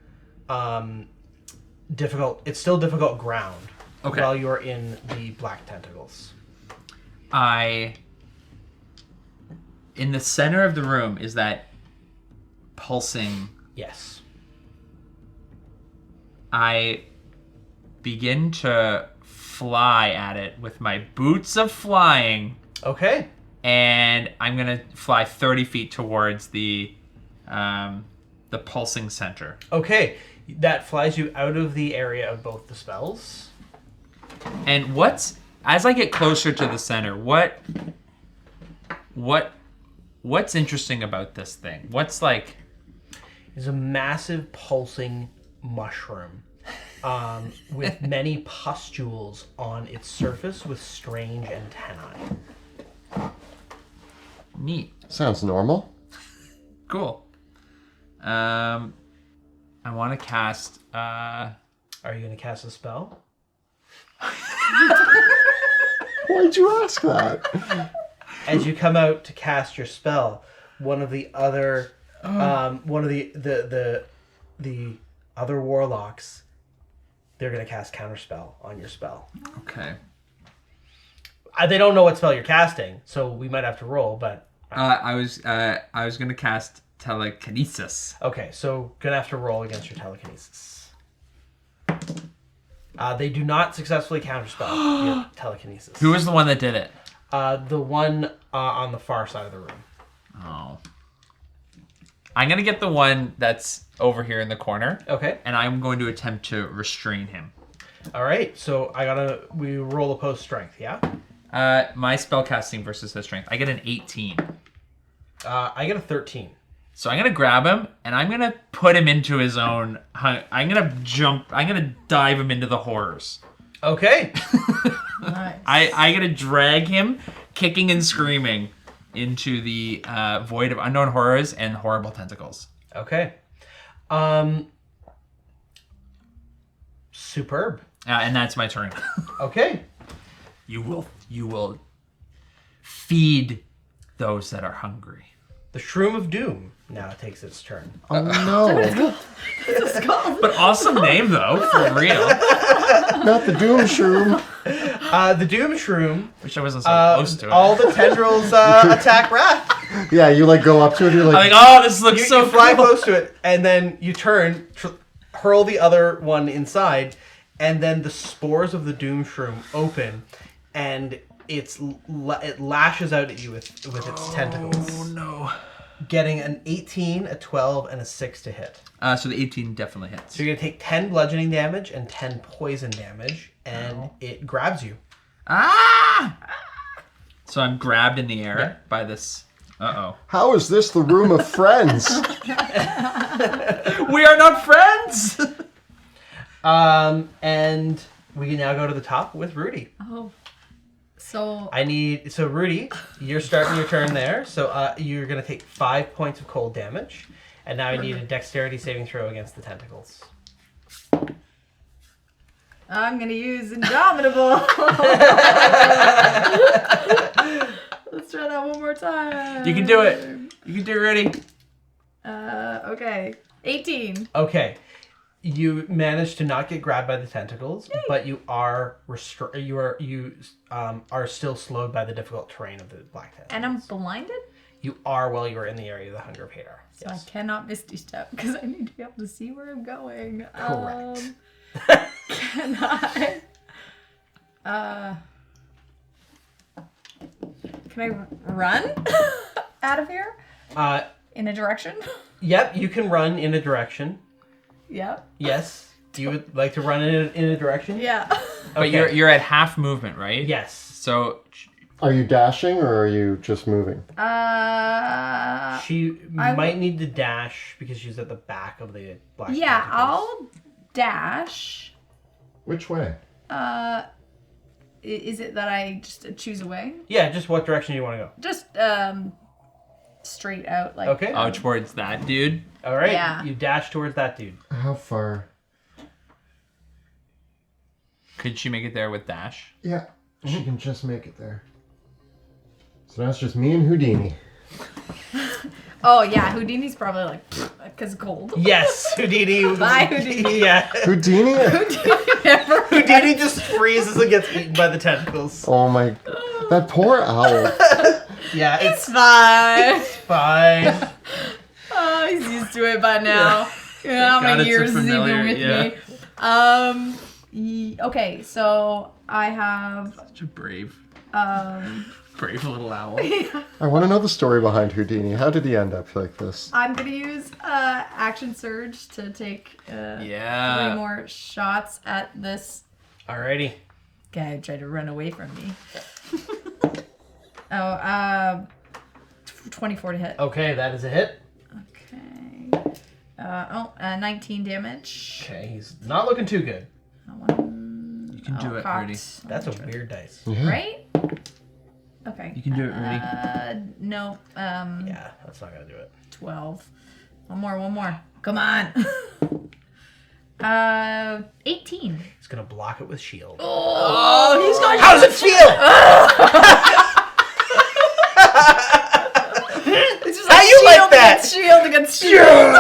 difficult. It's still difficult ground. Okay. While you're in the black tentacles. In the center of the room is that pulsing. Yes. I begin to fly at it with my boots of flying, Okay. and I'm gonna fly 30 feet towards the pulsing center. Okay. That flies you out of the area of both the spells. And as I get closer to the center, what's interesting about this thing? What's like? Is a massive pulsing mushroom with many pustules on its surface with strange antennae. Neat. Sounds normal. Cool. I want to cast. Are you going to cast a spell? Why'd you ask that? As you come out to cast your spell, one of the other the other warlocks, they're going to cast counterspell on your spell. Okay. They don't know what spell you're casting, so we might have to roll, but I was gonna cast telekinesis. okay, so gonna have to roll against your telekinesis. They do not successfully counterspell your telekinesis. Who was the one that did it? The one on the far side of the room. Oh. I'm gonna get the one that's over here in the corner, Okay. and I'm going to attempt to restrain him. All right. So we roll opposed strength. Yeah. My spellcasting versus his strength. I get an 18. I get a 13. So I'm gonna grab him and I'm gonna put him into his own. I'm gonna dive him into the horrors. Okay. Nice. I gotta drag him, kicking and screaming, into the void of unknown horrors and horrible tentacles. Okay. Superb. And that's my turn. Okay. You will feed those that are hungry. The Shroom of Doom now takes its turn. Oh no. But awesome name though, for real. Not the Doom Shroom. The Doom Shroom. Wish I wasn't so close to it. All the tendrils attack Wrath. Yeah, you like go up to it, you're I'm like, like, oh, this looks so You fly cool. close to it, and then you turn, hurl the other one inside, and then the spores of the Doom Shroom open, and it lashes out at you with its tentacles. Oh no. Getting an 18, a 12, and a 6 to hit. So the 18 definitely hits. So you're going to take 10 bludgeoning damage and 10 poison damage, and it grabs you. Ah! So I'm grabbed in the air Yeah. by this. Uh-oh. how is this the room of friends? We are not friends! And we can now go to the top with Rudy. Oh. So So Rudy, you're starting your turn there. So you're going to take 5 points of cold damage. And now I need a dexterity saving throw against the tentacles. I'm gonna use Indomitable. Let's try that one more time. You can do it. You can do it, Rudy. Okay. 18. Okay. You managed to not get grabbed by the tentacles, but you are are still slowed by the difficult terrain of the black tentacles. And I'm blinded? You are while you are in the area of the Hunger Pater. So I cannot Misty Step because I need to be able to see where I'm going. Correct. Can I? Can I run out of here in a direction? Yep, you can run in a direction. Yep. Yes. You would like to run in a direction? Yeah. But Okay. you're at half movement, right? Yes. So Are you dashing or are you just moving? She might need to dash because she's at the back of the black Yeah, tentacles. I'll dash. Which way? Is it that I just choose a way? Yeah, just what direction you want to go. Just straight out, like. Okay. towards that dude. All right. Yeah. You dash towards that dude. How far? Could she make it there with dash? Yeah, she can just make it there. So now it's just me and Houdini. Oh yeah, Houdini's probably like, because cold. Yes, Houdini. Bye, Houdini. Yeah. Houdini? Houdini just freezes and gets eaten by the tentacles. Oh my... That poor owl. Yeah, It's fine. fine. Oh, he's used to it by now. You know how God, many it's so years has he been familiar, with me? Okay, so I have Such a brave little owl. I want to know the story behind Houdini. How did he end up like this? I'm gonna use action surge to take 3 more shots at this Alrighty. guy who tried to run away from me. 24 to hit. Okay, that is a hit. Okay. 19 damage. Okay, he's not looking too good. You can do it, Rudy. That's a weird dice. Right? Okay. You can do it, Rudy. No. Yeah, that's not gonna do it. 12. One more. Come on. 18. He's gonna block it with shield. Oh, he's going. How does it feel? It's just How like you shield like that? against shield against shield.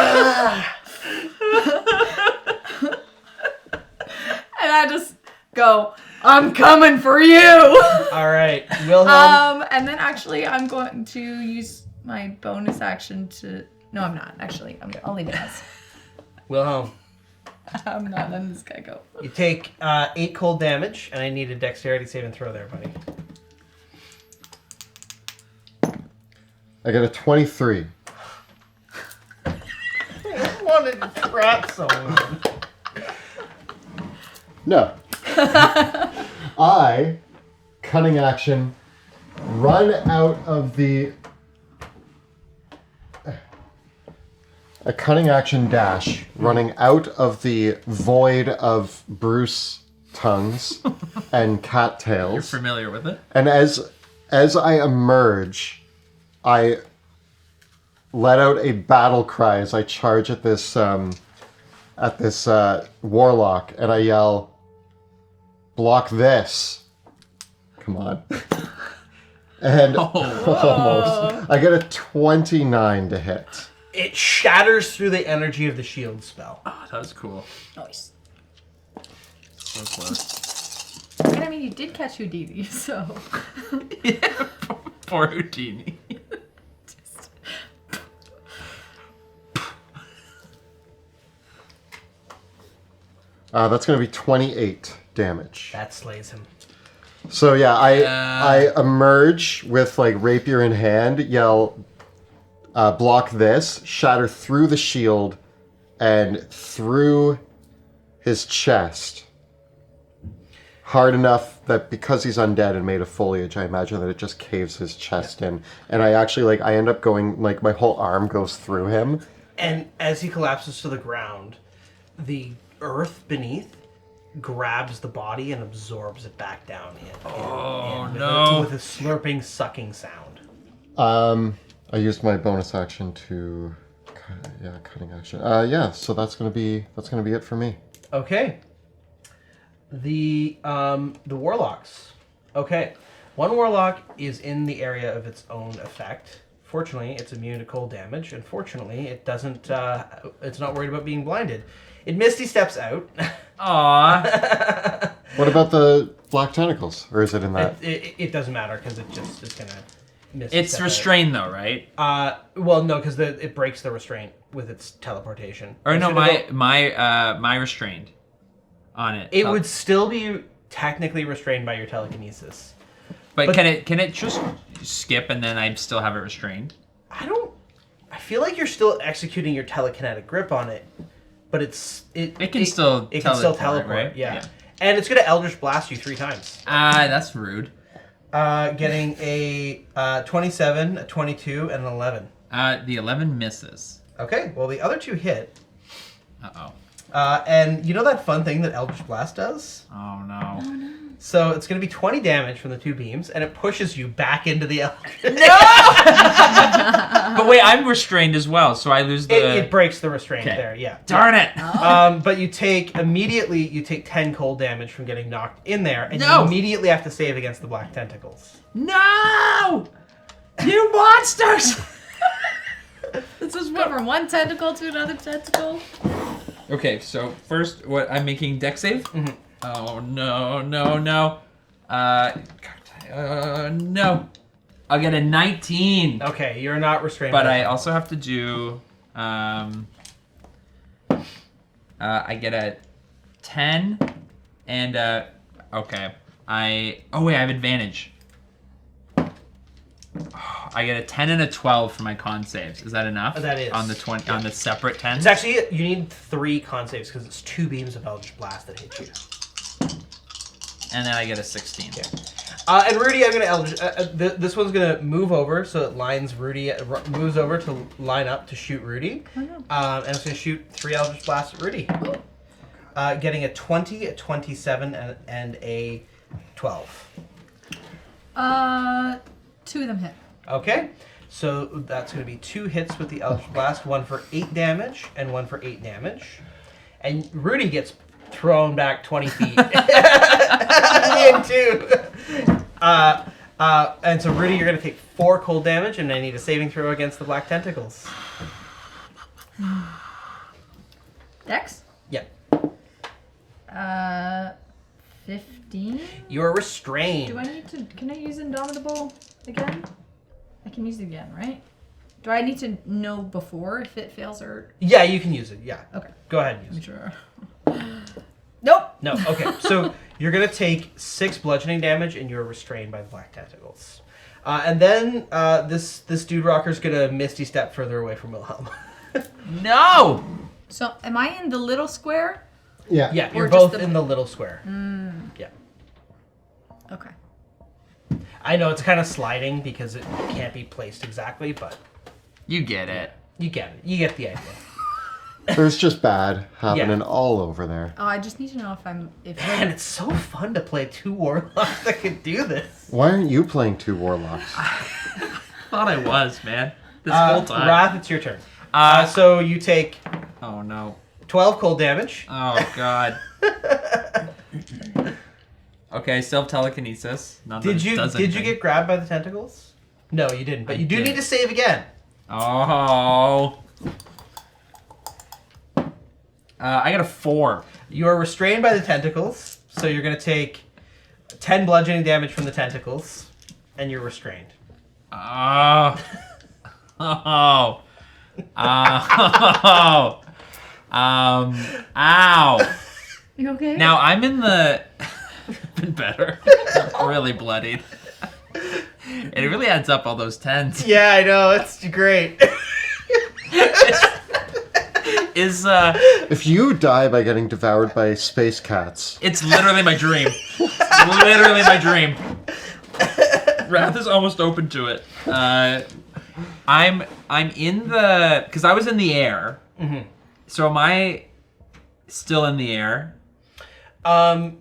And I just go, I'm coming for you. All right, Wilhelm. And then actually I'm going to use my bonus action to. No, I'm not. Actually, I'll leave it as. Wilhelm, I'm not letting this guy go. you take 8 cold damage, and I need a dexterity save and throw there, buddy. I got a 23. I wanted to trap someone. No. I, cunning action, run out of the... A cunning action dash, running out of the void of Bruce tongues and You're cattails. familiar with it? And as I emerge, I let out a battle cry as I charge at this warlock, and I yell, "Block this!" Come on. And almost, I get a 29 to hit. It shatters through the energy of the shield spell. Oh, that was cool. Nice. So close. And I mean, you did catch Houdini, so. Yeah, poor Houdini. That's going to be 28 damage. That slays him. So yeah, I emerge with like rapier in hand, yell, "Block this!" Shatter through the shield and through his chest, hard enough that because he's undead and made of foliage, I imagine that it just caves his chest in. And I actually I end up going my whole arm goes through him. And as he collapses to the ground, the earth beneath grabs the body and absorbs it back down in no. with a slurping, sucking sound. I used my bonus action to, cutting action. So that's gonna be it for me. Okay. The warlocks. Okay. One warlock is in the area of its own effect. Fortunately, it's immune to cold damage, and fortunately, it doesn't. It's not worried about being blinded. It misty steps out. Aww. What about the black tentacles, or is it in that? It doesn't matter because it just is gonna. It's restrained though, right? Well, no, because it breaks the restraint with its teleportation. Or It's no, gonna my restrained on it. It would still be technically restrained by your telekinesis. But can it just skip and then I still have it restrained? I feel like you're still executing your telekinetic grip on it, but it can still teleport, right? Yeah. And it's gonna Eldritch Blast you 3 times. That's rude. Getting a 27, a 22, and an 11. The 11 misses. Okay, well the other 2 hit. Uh-oh. And you know that fun thing that Eldritch Blast does? Oh no. So it's going to be 20 damage from the 2 beams, and it pushes you back into the Eldritch. No! But wait, I'm restrained as well, so I lose the... It breaks the restraint there, yeah. Darn it! But you take 10 cold damage from getting knocked in there, and you immediately have to save against the black tentacles. No! You monsters! This is what, from one tentacle to another tentacle? Okay, so first, what I'm making deck save? Mm-hmm. Oh no. No. I'll get a 19. Okay, you're not restrained. But I also have to do I get a 10 and okay. I have advantage. I get a 10 and a 12 for my con saves. Is that enough? That is. On the 20 on the separate 10s? It's actually, you need 3 con saves because it's 2 beams of Eldritch Blast that hit you. And then I get a 16. Yeah. And Rudy, I'm gonna Eldritch. This one's gonna move over, so it lines Rudy. Moves over to line up to shoot Rudy. Oh, no. And it's gonna shoot 3 Eldritch Blasts at Rudy. Getting a 20, a 27, and a 12. 2 of them hit. Okay, so that's going to be 2 hits with the Eldritch Blast, 1 for 8 damage and 1 for 8 damage. And Rudy gets thrown back 20 feet into. And so Rudy, you're going to take 4 cold damage, and I need a saving throw against the black tentacles. Dex? Yeah. 15. You are restrained. Do I need to? Can I use Indomitable again? I can use it again, right? Do I need to know before if it fails or? Yeah, you can use it. Yeah. Okay. Go ahead and use it. Sure. Nope. No. Okay. So you're gonna take 6 bludgeoning damage, and you're restrained by the black tentacles. And then this dude rocker's gonna misty step further away from Wilhelm. No! So am I in the little square? Yeah. Yeah, Or you're just both the- in the little square. Yeah. Okay. I know it's kind of sliding because it can't be placed exactly, but You get it. you get it. You get the idea. There's just bad happening Yeah. all over there. Oh, I just need to know if Man, it's so fun to play 2 warlocks that can do this. Why aren't you playing 2 warlocks? Thought I was, man. This whole time. Wrath, it's your turn. Uh, So you take Oh no. 12 cold damage. Oh god. Okay, self telekinesis. Did you get grabbed by the tentacles? No, you didn't. But I you do did. need to save again. Oh. I got a 4. You are restrained by the tentacles, so you're going to take 10 bludgeoning damage from the tentacles, and you're restrained. Oh. Oh. Oh. Ow. You okay? Now I'm in the. Been better. Really bloodied. It really adds up all those 10s. Yeah, I know. It's great. Is If you die by getting devoured by space cats, It's literally my dream. Literally my dream. Wrath is almost open to it. I'm in the because I was in the air. Mm-hmm. So am I still in the air and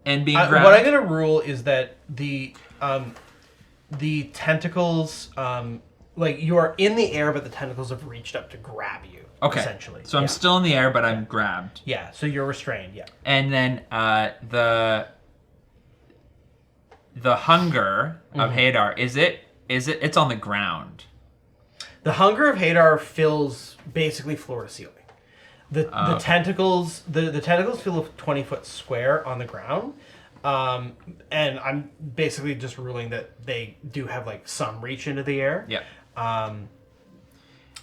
being grabbed? What I'm going to rule is that the tentacles, like you are in the air, but the tentacles have reached up to grab you. Okay. Essentially. So I'm Yeah. still in the air, but I'm grabbed. Yeah. So you're restrained. Yeah. And then the hunger of Hadar it's on the ground. The hunger of Hadar fills basically floor to ceiling. The tentacles the tentacles fill a 20-foot square on the ground, and I'm basically just ruling that they do have like some reach into the air. Yeah.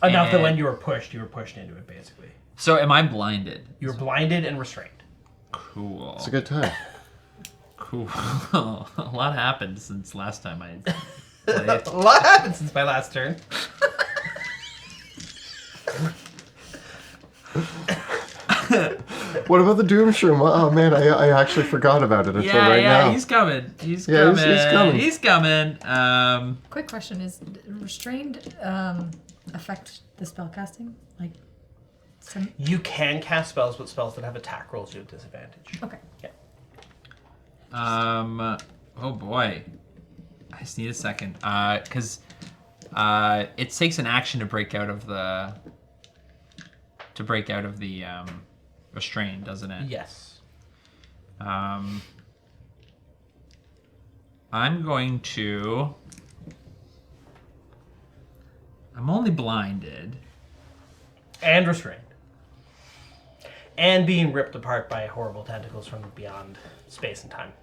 Enough that And- when you were pushed into it. Basically, So am I blinded? you were blinded and restrained. Cool. it's a good time. Cool. A lot happened since last time I played. A lot happened since my last turn. What about the Doom Shroom? Oh man, I actually forgot about it until right now. He's coming. He's Yeah, coming. he's coming. He's coming. Quick question: is restrained affect the spellcasting? Like, some... You can cast spells, but spells that have attack rolls you have disadvantage. Okay. Yeah. Oh boy. I just need a second. Because it takes an action to break out of the restraint, doesn't it? Yes. I'm going to. I'm only blinded. And restrained. And being ripped apart by horrible tentacles from beyond space and time.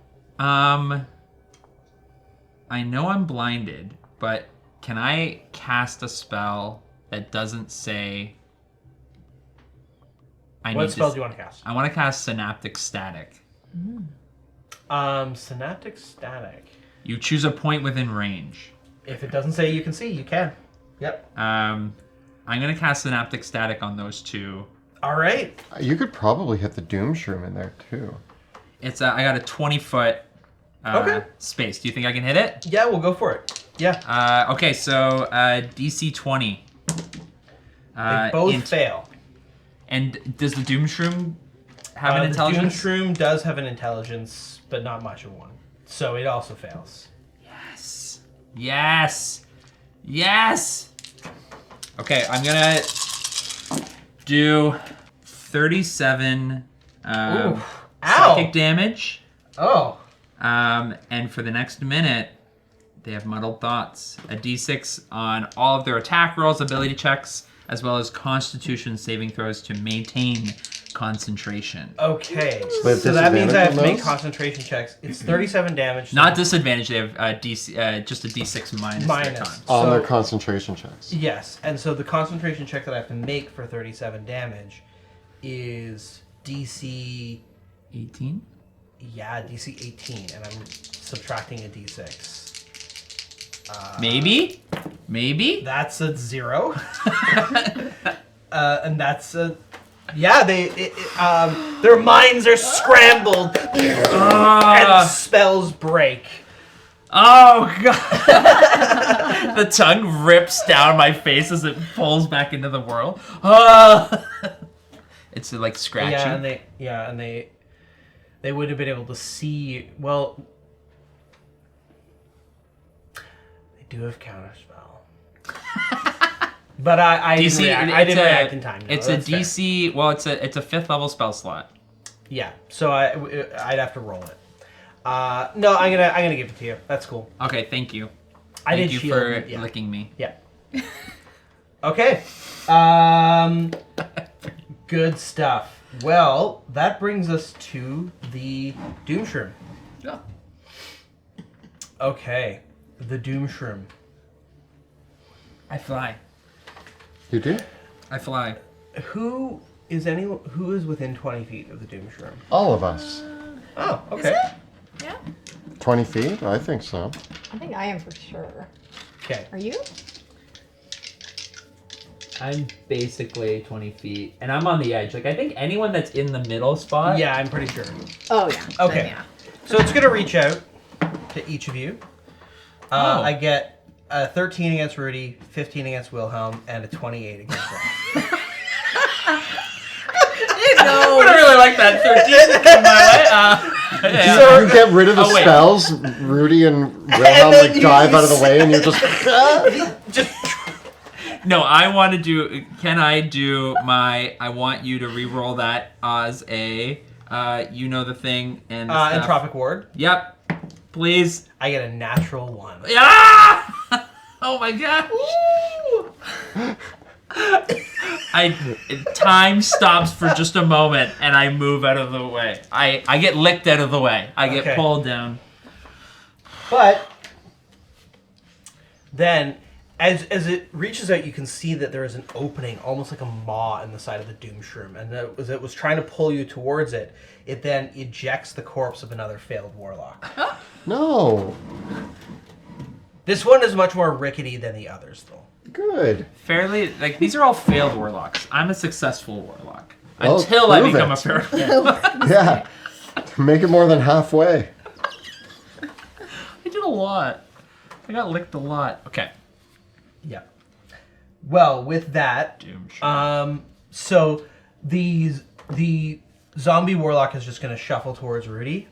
I know I'm blinded, but can I cast a spell that doesn't say What spell do you want to cast? I want to cast Synaptic Static. Synaptic Static. You choose a point within range. If it doesn't say you can see, you can. Yep. I'm going to cast Synaptic Static on those two. All right. You could probably hit the Doom Shroom in there too. It's I got a 20-foot Okay. space. Do you think I can hit it? Yeah, we'll go for it. Yeah. Okay, so DC 20. They both fail. And does the Doom Shroom have an The intelligence? Doom Shroom does have an intelligence, but not much of one. So it also fails. Yes. Yes. Yes. Okay, I'm gonna do 37 Ow. psychic damage. Oh. And for the next minute, they have muddled thoughts. A d6 on all of their attack rolls, ability checks, as well as Constitution saving throws to maintain concentration. Okay. they have So that means I have to disadvantage on make those? concentration checks. It's 37 damage. Not disadvantage. They have DC, just a d6 minus their Minus. con. On So- their concentration checks. Yes, and so the concentration check that I have to make for 37 damage is DC 18. Yeah, DC 18, and I'm subtracting a D6. Maybe. Maybe. That's a 0. And that's a... Yeah, their minds are scrambled, and spells break. Oh god! The tongue rips down my face as it pulls back into the world. It's like scratchy. Yeah, and they would have been able to see. Well, they do have counterspell, but I didn't react in time. No, it's a that's fair. DC. Well, it's a 5th level spell slot. Yeah, so I'd have to roll it. No, I'm gonna give it to you. That's cool. Okay, thank you. I Thank did you shield for it, yeah. licking me. Yeah. Okay. Good stuff. Well, that brings us to the Doom Shroom. Yeah. Okay, the Doom Shroom. I fly. You do? I fly. Who is within 20 feet of the Doom Shroom? All of us. Oh, okay. Yeah. 20 feet? I think so. I think I am for sure. Okay. Are you? I'm basically 20 feet, and I'm on the edge. Like, I think anyone that's in the middle spot. Yeah, I'm pretty sure. Oh yeah. Okay. Then, yeah. So it's gonna reach out to each of you. Oh. I get a 13 against Rudy, 15 against Wilhelm, and a 28 against Ralph. I would really like that 13 to come my way. Yeah. So you get rid of the Oh, wait. spells, Rudy and Wilhelm then like dive out of the way, and you're just. Just No, I want to do. Can I do my? I want you to re-roll that as a. You know the thing and. The stuff. Entropic Ward. Yep. Please. I get a natural 1. Ah! Oh my god. Time stops for just a moment, and I move out of the way. I get licked out of the way. I get Okay. pulled down. But then, as it reaches out, you can see that there is an opening, almost like a maw in the side of the Doom Shroom. And as it was trying to pull you towards it, it then ejects the corpse of another failed warlock. No. This one is much more rickety than the others, though. Good. Fairly, like, these are all failed warlocks. I'm a successful warlock. Well, Until I prove become it. a failed warlock. Yeah. Make it more than halfway. I did a lot. I got licked a lot. Okay. Yeah. Well, with that, Doom Shroom. so the zombie warlock is just going to shuffle towards Rudy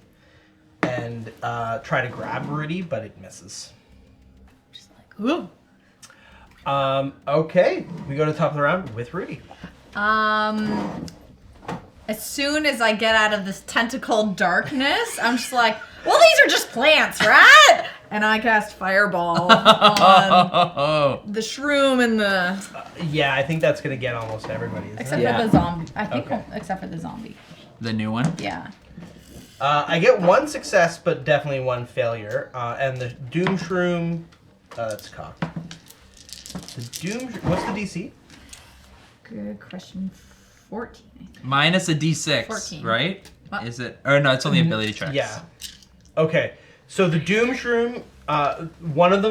and try to grab Rudy, but it misses. Just like, ooh. Okay, we go to the top of the round with Rudy. As soon as I get out of this tentacled darkness, I'm just like, well, these are just plants, right? And I cast Fireball on the Shroom and the... Yeah, I think that's going to get almost everybody, isn't Except it? for the zombie. I think, Okay. except for the zombie. The new one? Yeah. I get 1 success, but definitely 1 failure. And the Doom Shroom... that's cocked. The Doom... What's the DC? Good question. 14. I think. Minus a d6, 14. right? What? Is it? Or no, it's only ability checks. Yeah. Okay. So the Doom Shroom, one of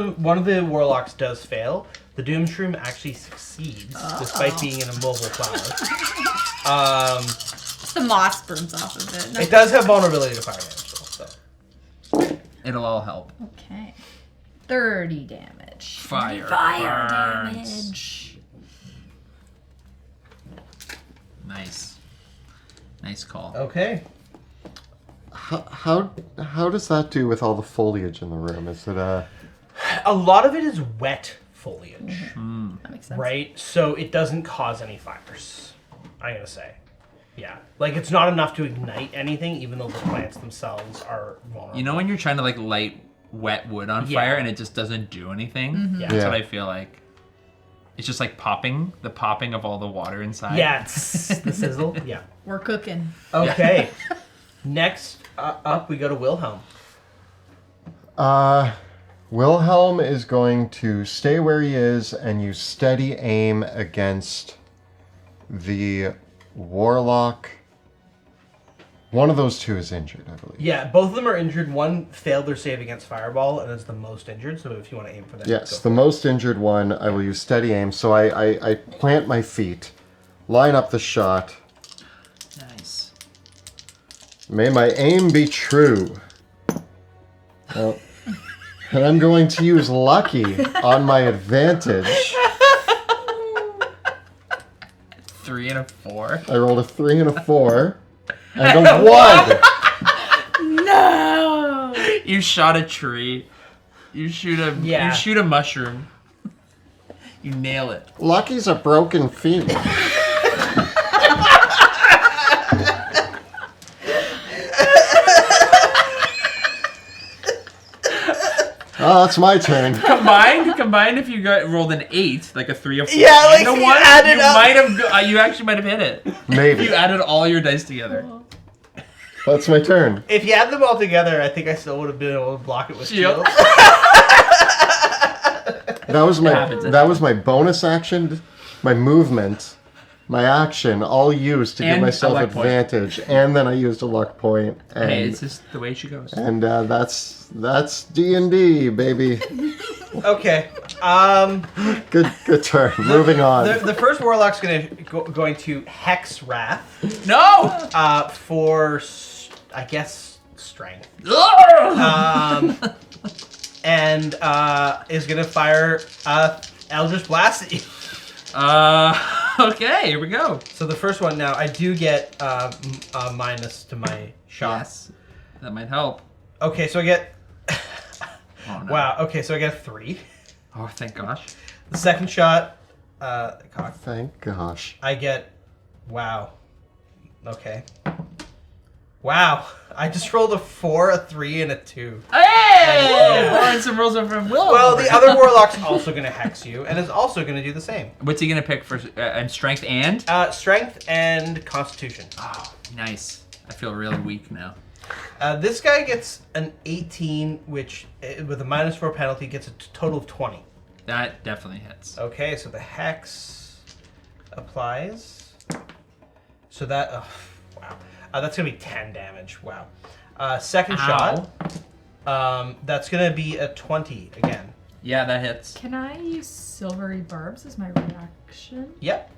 the warlocks does fail. The Doom Shroom actually succeeds, despite being in a mobile cloud. The moss burns off of it. It does have vulnerability to fire damage, though. So. It'll all help. Okay. 30 damage. Fire. Fire burns. damage. Nice. Nice call. Okay. How does that do with all the foliage in the room? Is it A lot of it is wet foliage, That makes sense. right? So it doesn't cause any fires, I'm going to say. Yeah. Like, it's not enough to ignite anything, even though the plants themselves are vulnerable. You know when you're trying to like light wet wood on Yeah. fire and it just doesn't do anything? Yeah. That's Yeah. what I feel like. It's just like the popping of all the water inside. Yeah, it's the sizzle. Yeah. We're cooking. Okay. Next up, we go to Wilhelm. Wilhelm is going to stay where he is and use steady aim against the warlock. One of those two is injured, I believe. Yeah, both of them are injured. One failed their save against Fireball and is the most injured, so if you want to aim for that. Yes, go the most injured one, I will use steady aim. So I plant my feet, line up the shot. Nice. May my aim be true. Well, and I'm going to use lucky on my advantage. 3 and a 4. I rolled a 3 and a 4. And a 1! No! You shot a tree. You shoot a Yeah. You shoot a mushroom. You nail it. Lucky's a broken feet. Oh, that's my turn. Combined, if you rolled an 8, like a 3 or 4, Yeah, like, and a you 1, added you up. might have. You actually might have hit it. Maybe. You added all your dice together. That's my turn. If you add them all together, I think I still would have been able to block it with Shield. shield. That was my bonus action, my movement, my action, all used to give And a myself luck point. advantage, and then I used a luck point. And, Hey, it's just the way she goes. and that's D&D, baby. Okay. Good turn. Moving on. The first warlock's going to hex Wrath No. for, I guess, strength. And is going to fire Eldritch Blast at you. Okay, here we go. So the first one now, I do get a minus to my shot. Yes, that might help. Okay, so I get... Oh, no. Wow, okay, so I get a 3. Oh, thank gosh. The second shot, cock, Thank gosh. I get... Wow. Okay. Wow. I just rolled a 4, a 3, and a 2. Hey! Yeah. Pouring some rolls over from Will. Well, the other warlock's also going to hex you, and is also going to do the same. What's he gonna pick for? Strength and? Strength and Constitution. Oh, nice. I feel really weak now. This guy gets an 18, which, with a -4 penalty, gets a total of 20. That definitely hits. Okay, so the hex applies. So that, wow. That's going to be 10 damage. Wow. Second shot. That's going to be a 20 again. Yeah, that hits. Can I use silvery barbs as my reaction? Yep.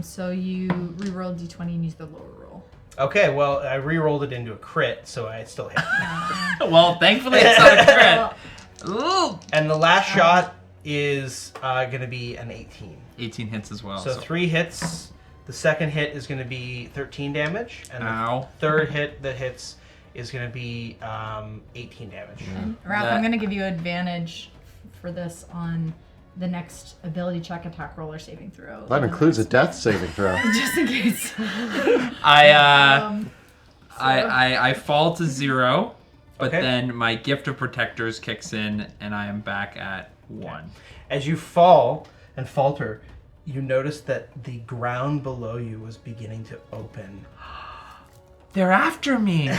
So you reroll d20 and use the lower roll. Okay, well, I re-rolled it into a crit, so I still hit. Well, thankfully it's not a crit. Ooh. And the last shot is going to be an 18. 18 hits as well. So 3 hits. The second hit is going to be 13 damage, and Ow. the third hit that hits is going to be 18 damage. Ralph, I'm going to give you advantage for this on the next ability check, attack roll, or saving throw. That includes a death saving throw. Just in case. I fall to 0, but Okay. then my gift of protectors kicks in, and I am back at 1. As you fall and falter, you notice that the ground below you was beginning to open. They're after me.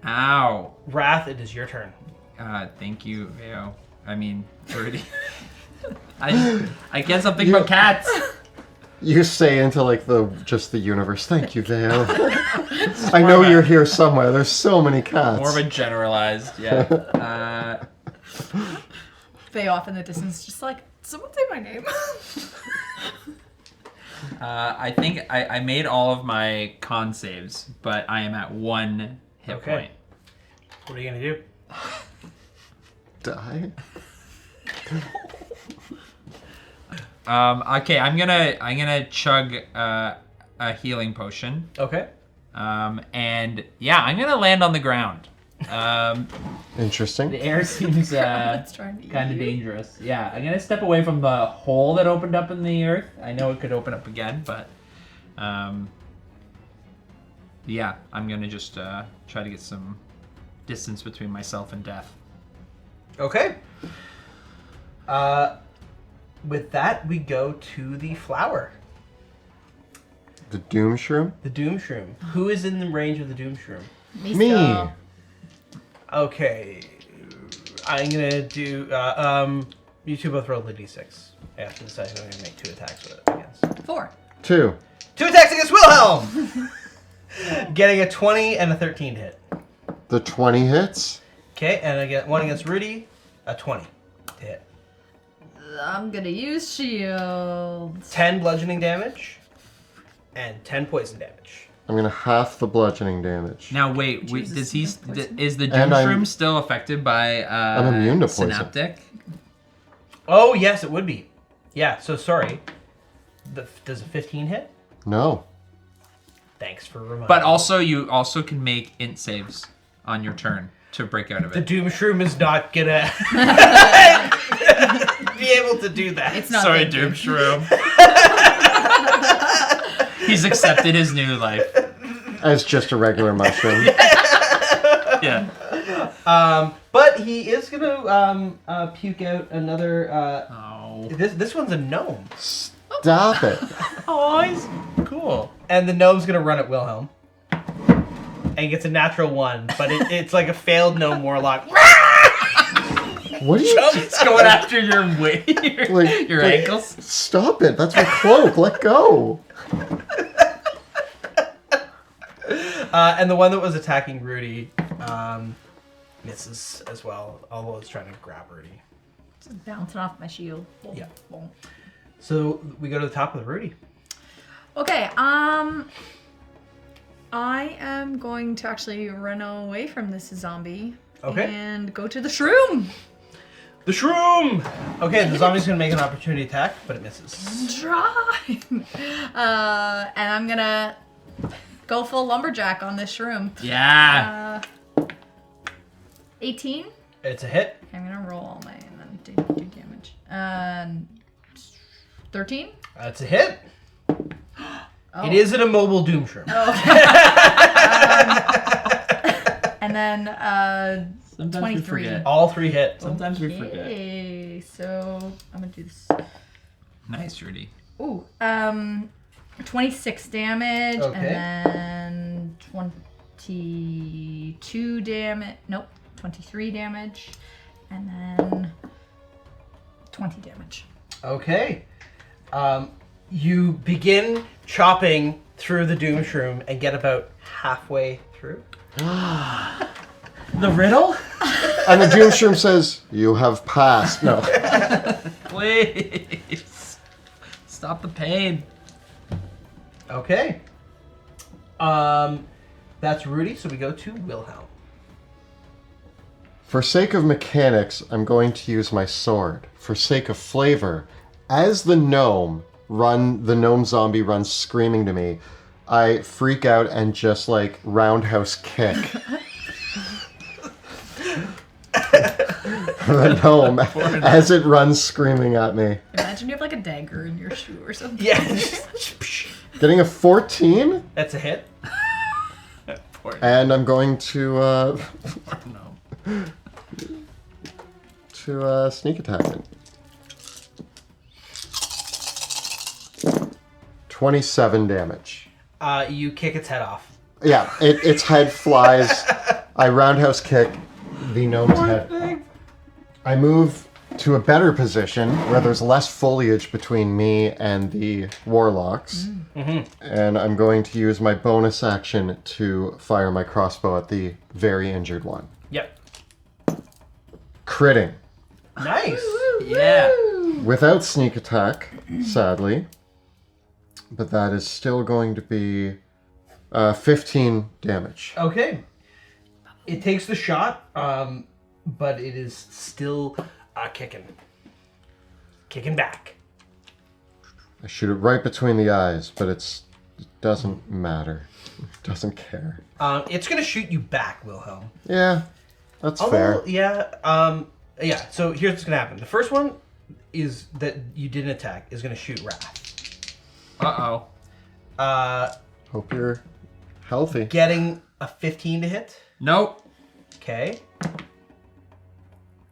Ow. Wrath, it is your turn. Thank you, Veo. I mean, 30. I guess I'm thinking about cats. You say into like the universe. Thank you, Vale. I know you're here somewhere. There's so many cats. More of a generalized, yeah. Faye off in the distance, just like, someone say my name. I think I made all of my con saves, but I am at 1 hit point. What are you gonna do? Die. Okay, I'm gonna chug a healing potion. Okay. And yeah, I'm gonna land on the ground. Interesting. The air seems It's trying to eat kind of you. dangerous. Yeah, I'm gonna step away from the hole that opened up in the earth. I know it could open up again, but yeah, I'm gonna just try to get some distance between myself and death. Okay. With that, we go to the flower. The Doom Shroom? The Doom Shroom. Who is in the range of the Doom Shroom? Me. Okay. I'm gonna do. You two both roll the d6. I have to decide who I'm gonna make 2 attacks with it against. 4. 2. 2 attacks against Wilhelm! Getting a 20 and a 13 to hit. The 20 hits. Okay, and I get 1 against Rudy, a 20 to hit. I'm gonna use shield. 10 bludgeoning damage and 10 poison damage. I'm gonna half the bludgeoning damage. Now wait, Jesus, does he? poison. Is the And Doom I'm- Shroom still affected by I'm immune to poison. synaptic? Oh, yes, it would be. Yeah, so sorry. Does a 15 hit? No. Thanks for reminding But me. also, you also can make int saves on your turn to break out of The it. Doom Shroom is not gonna be able to do that. It's not Sorry, thinking. Doom Shroom. He's accepted his new life. As just a regular mushroom. Yeah. But he is gonna puke out another. Oh. This one's a gnome, Stop it. oh, he's cool. And the gnome's gonna run at Wilhelm, and he gets a natural 1, but it's like a failed gnome warlock. What are you It's going after your Like- your like- ankles. Stop it. That's my cloak. Let go. And the one that was attacking Rudy misses as well, although it's trying to grab Rudy. Just bouncing off my shield. Yeah. So we go to the top of the Rudy. Okay, I am going to actually run away from this zombie. Okay. And go to the shroom. The Shroom! Okay, the zombie's gonna make an opportunity attack, but it misses. Try. And I'm gonna go full lumberjack on this shroom. Yeah. 18. It's a hit. I'm gonna roll all my and then do damage. 13. That's a hit. Oh. It is an immobile Doom Shroom. And then Sometimes 23. we forget. All 3 hit. Sometimes we forget. Okay, so I'm gonna do this. Nice, Rudy. Ooh, 26 damage, Okay. and then 22 damage. Nope, 23 damage, and then 20 damage. Okay. You begin chopping through the Doom Shroom and get about halfway through. The riddle? And the Doom Shroom says, "You have passed." No. Please. Stop the pain. Okay. That's Rudy, so we go to Wilhelm. For sake of mechanics, I'm going to use my sword. For sake of flavor, as the gnome zombie runs screaming to me, I freak out and just like roundhouse kick. The gnome as it runs screaming at me. Imagine you have like a dagger in your shoe or something. Yeah. Getting a 14, That's a hit. Poor and I'm going to no. sneak attack it. 27 damage. You kick its head off. Yeah, its head flies. I roundhouse kick the gnome's head. I move to a better position where there's less foliage between me and the warlocks. And I'm going to use my bonus action to fire my crossbow at the very injured one. Yep. Critting. Nice. Yeah. Without sneak attack, sadly. But that is still going to be 15 damage. Okay. It takes the shot, but it is still kicking. Kicking back. I shoot it right between the eyes, but it doesn't matter. It doesn't care. It's going to shoot you back, Wilhelm. Yeah, that's fair. Yeah, yeah, so here's what's going to happen. The first one is that you didn't attack is going to shoot Wrath. Uh-oh. Hope you're healthy. Getting a 15 to hit. Nope. Okay.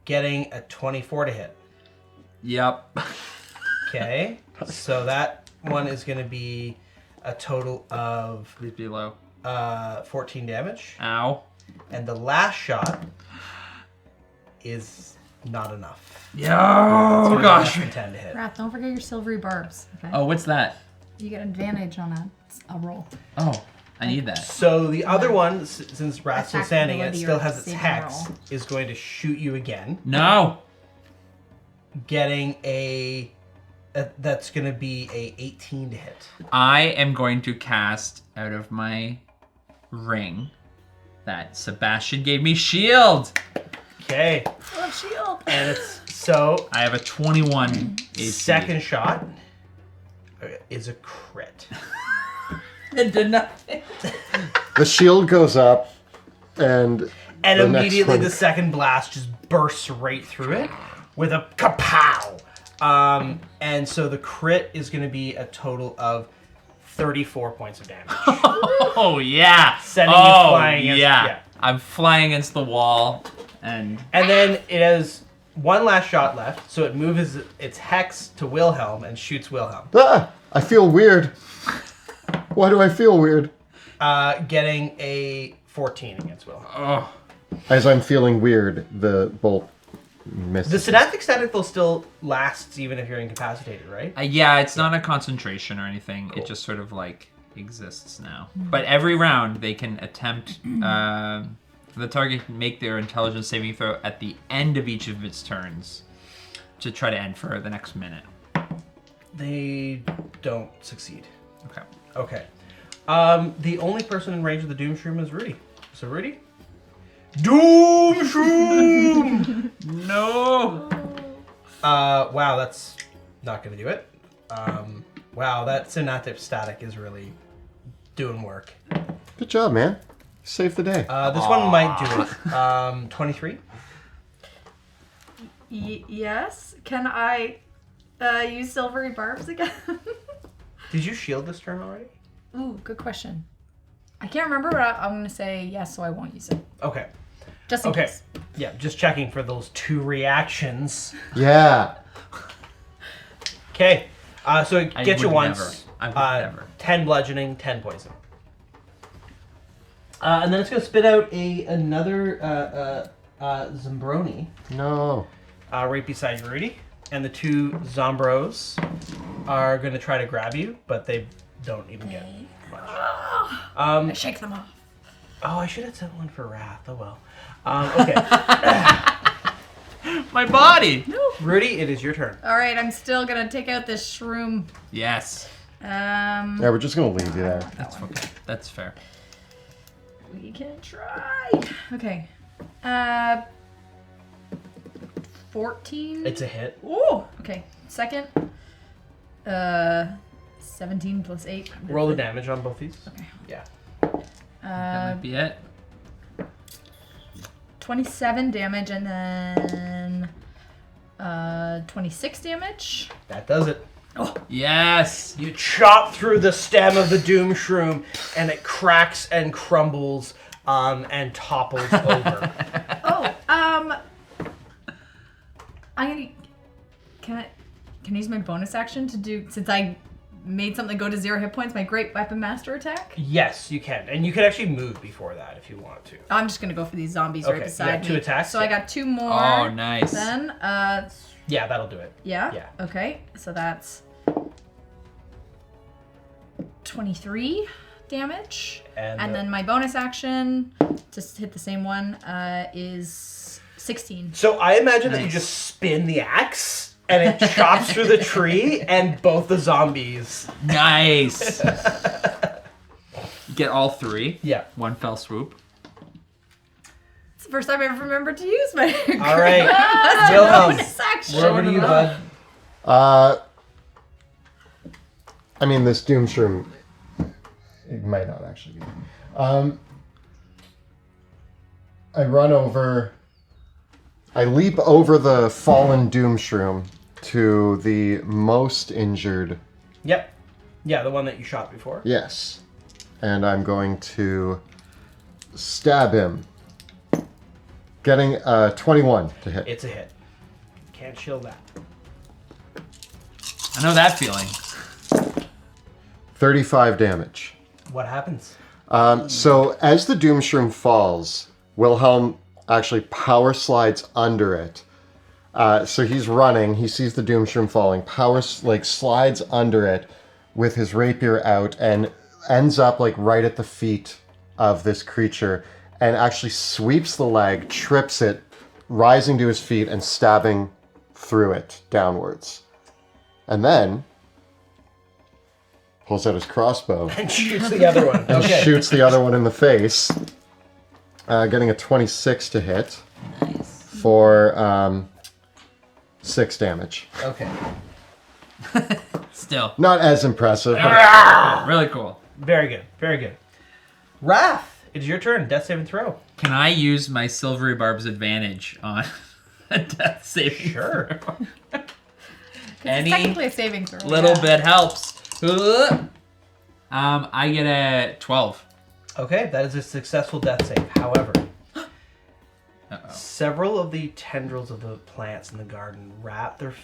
Getting a 24 to hit. Yep. Okay. So that one is going to be a total of Please be low. 14 damage. Ow. And the last shot is not enough. Yo, It's gonna be gosh. less than 10 to hit. Wrath, don't forget your silvery barbs. Okay. Oh, what's that? You get advantage on a roll. Oh, I need that. So the other one, since Rat's still Attack standing, it ability still or has its saving hex, roll. is going to shoot you again. No. Getting that's going to be a 18 to hit. I am going to cast out of my ring that Sebastian gave me shield. Okay. Oh, shield. And it's so I have a 21 AC. second shot is a crit. It did nothing. The shield goes up, and And the next immediately one- the second blast just bursts right through it with a kapow. And so the crit is going to be a total of 34 points of damage. Oh yeah. Sending you flying against- yeah. yeah. I'm flying against the wall and And then it has one last shot left, so it moves its hex to Wilhelm and shoots Wilhelm. Ah! I feel weird. Why do I feel weird? Getting a 14 against Wilhelm. oh. As I'm feeling weird, the bolt misses. The synaptic static though still lasts even if you're incapacitated, right? Yeah, it's not a concentration or anything. It just sort of like exists now. But every round they can attempt the target can make their intelligence saving throw at the end of each of its turns to try to end for the next minute. They don't succeed. Okay. Okay. The only person in range of the Doom Shroom is Rudy. So Rudy? Doom Shroom! No. Wow, that's not gonna do it. Wow, that synaptic static is really doing work. Good job, man. Saved the day. This one might do it. 23? Yes. Can I use silvery barbs again? Did you shield this turn already? Ooh, good question. I can't remember, but I'm going to say yes, so I won't use it. Okay. Just in Okay. case. Yeah, just checking for those two reactions. Yeah. Okay. So I get you would once. never. I would never. 10 bludgeoning, 10 poison. And then it's going to spit out another Zombroni No. right beside you, Rudy. And the two Zombros are going to try to grab you, but they don't even get much. I shake them off. Oh, I should have sent one for Wrath. Oh well. Okay. My body. Rudy, it is your turn. All right, I'm still going to take out this shroom. Yes. Yeah, we're just gonna leave you there. That's okay. That's fair. We can try. Okay. 14. It's a hit. Ooh. Okay. Second. 17 plus 8. Roll the damage on both these. Okay. Yeah. That might be it. 27 damage and then 26 damage. That does it. Yes. You chop through the stem of the Doom Shroom, and it cracks and crumbles and topples over. Oh, I'm gonna. Can I use my bonus action to do, since I made something go to 0 hit points, my Great Weapon Master attack? Yes, you can. And you can actually move before that if you want to. I'm just gonna go for these zombies Okay, right beside yeah, me. 2 attacks, So I yeah. got 2 more. Oh, nice. Then Yeah, that'll do it. Yeah? Yeah. Okay, so that's 23 damage. And then my bonus action, to hit the same one, is 16. So I imagine that you Nice. just spin the axe and it chops through the tree and both the zombies. Nice. Get all 3. Yeah. One fell swoop. It's the first time I ever remembered to use my All right. Wilhelm, bonus action. we're over to you, bud. I mean, this doom shroom, it might not actually be. I run over, I leap over the fallen doom shroom to the most injured. Yep. Yeah, the one that you shot before. Yes. And I'm going to stab him. Getting 21 to hit. It's a hit. Can't shield that. I know that feeling. 35 damage. What happens? So as the doom shroom falls, Wilhelm actually power slides under it. So he's running. He sees the doom shroom falling. Slides under it with his rapier out and ends up right at the feet of this creature and actually sweeps the leg, trips it, rising to his feet and stabbing through it downwards. And then pulls out his crossbow. And shoots the other one. And Okay. shoots the other one in the face, getting a 26 to hit for 6 damage. Okay. Still. Not as impressive, but Really cool. Very good. Very good. Wrath, it's your turn. Death saving throw. Can I use my Silvery Barb's advantage on a death saving Sure. throw? It's Any technically a saving throw. little yeah. bit helps. I get a 12. Okay, that is a successful death save. However, several of the tendrils of the plants in the garden wrap around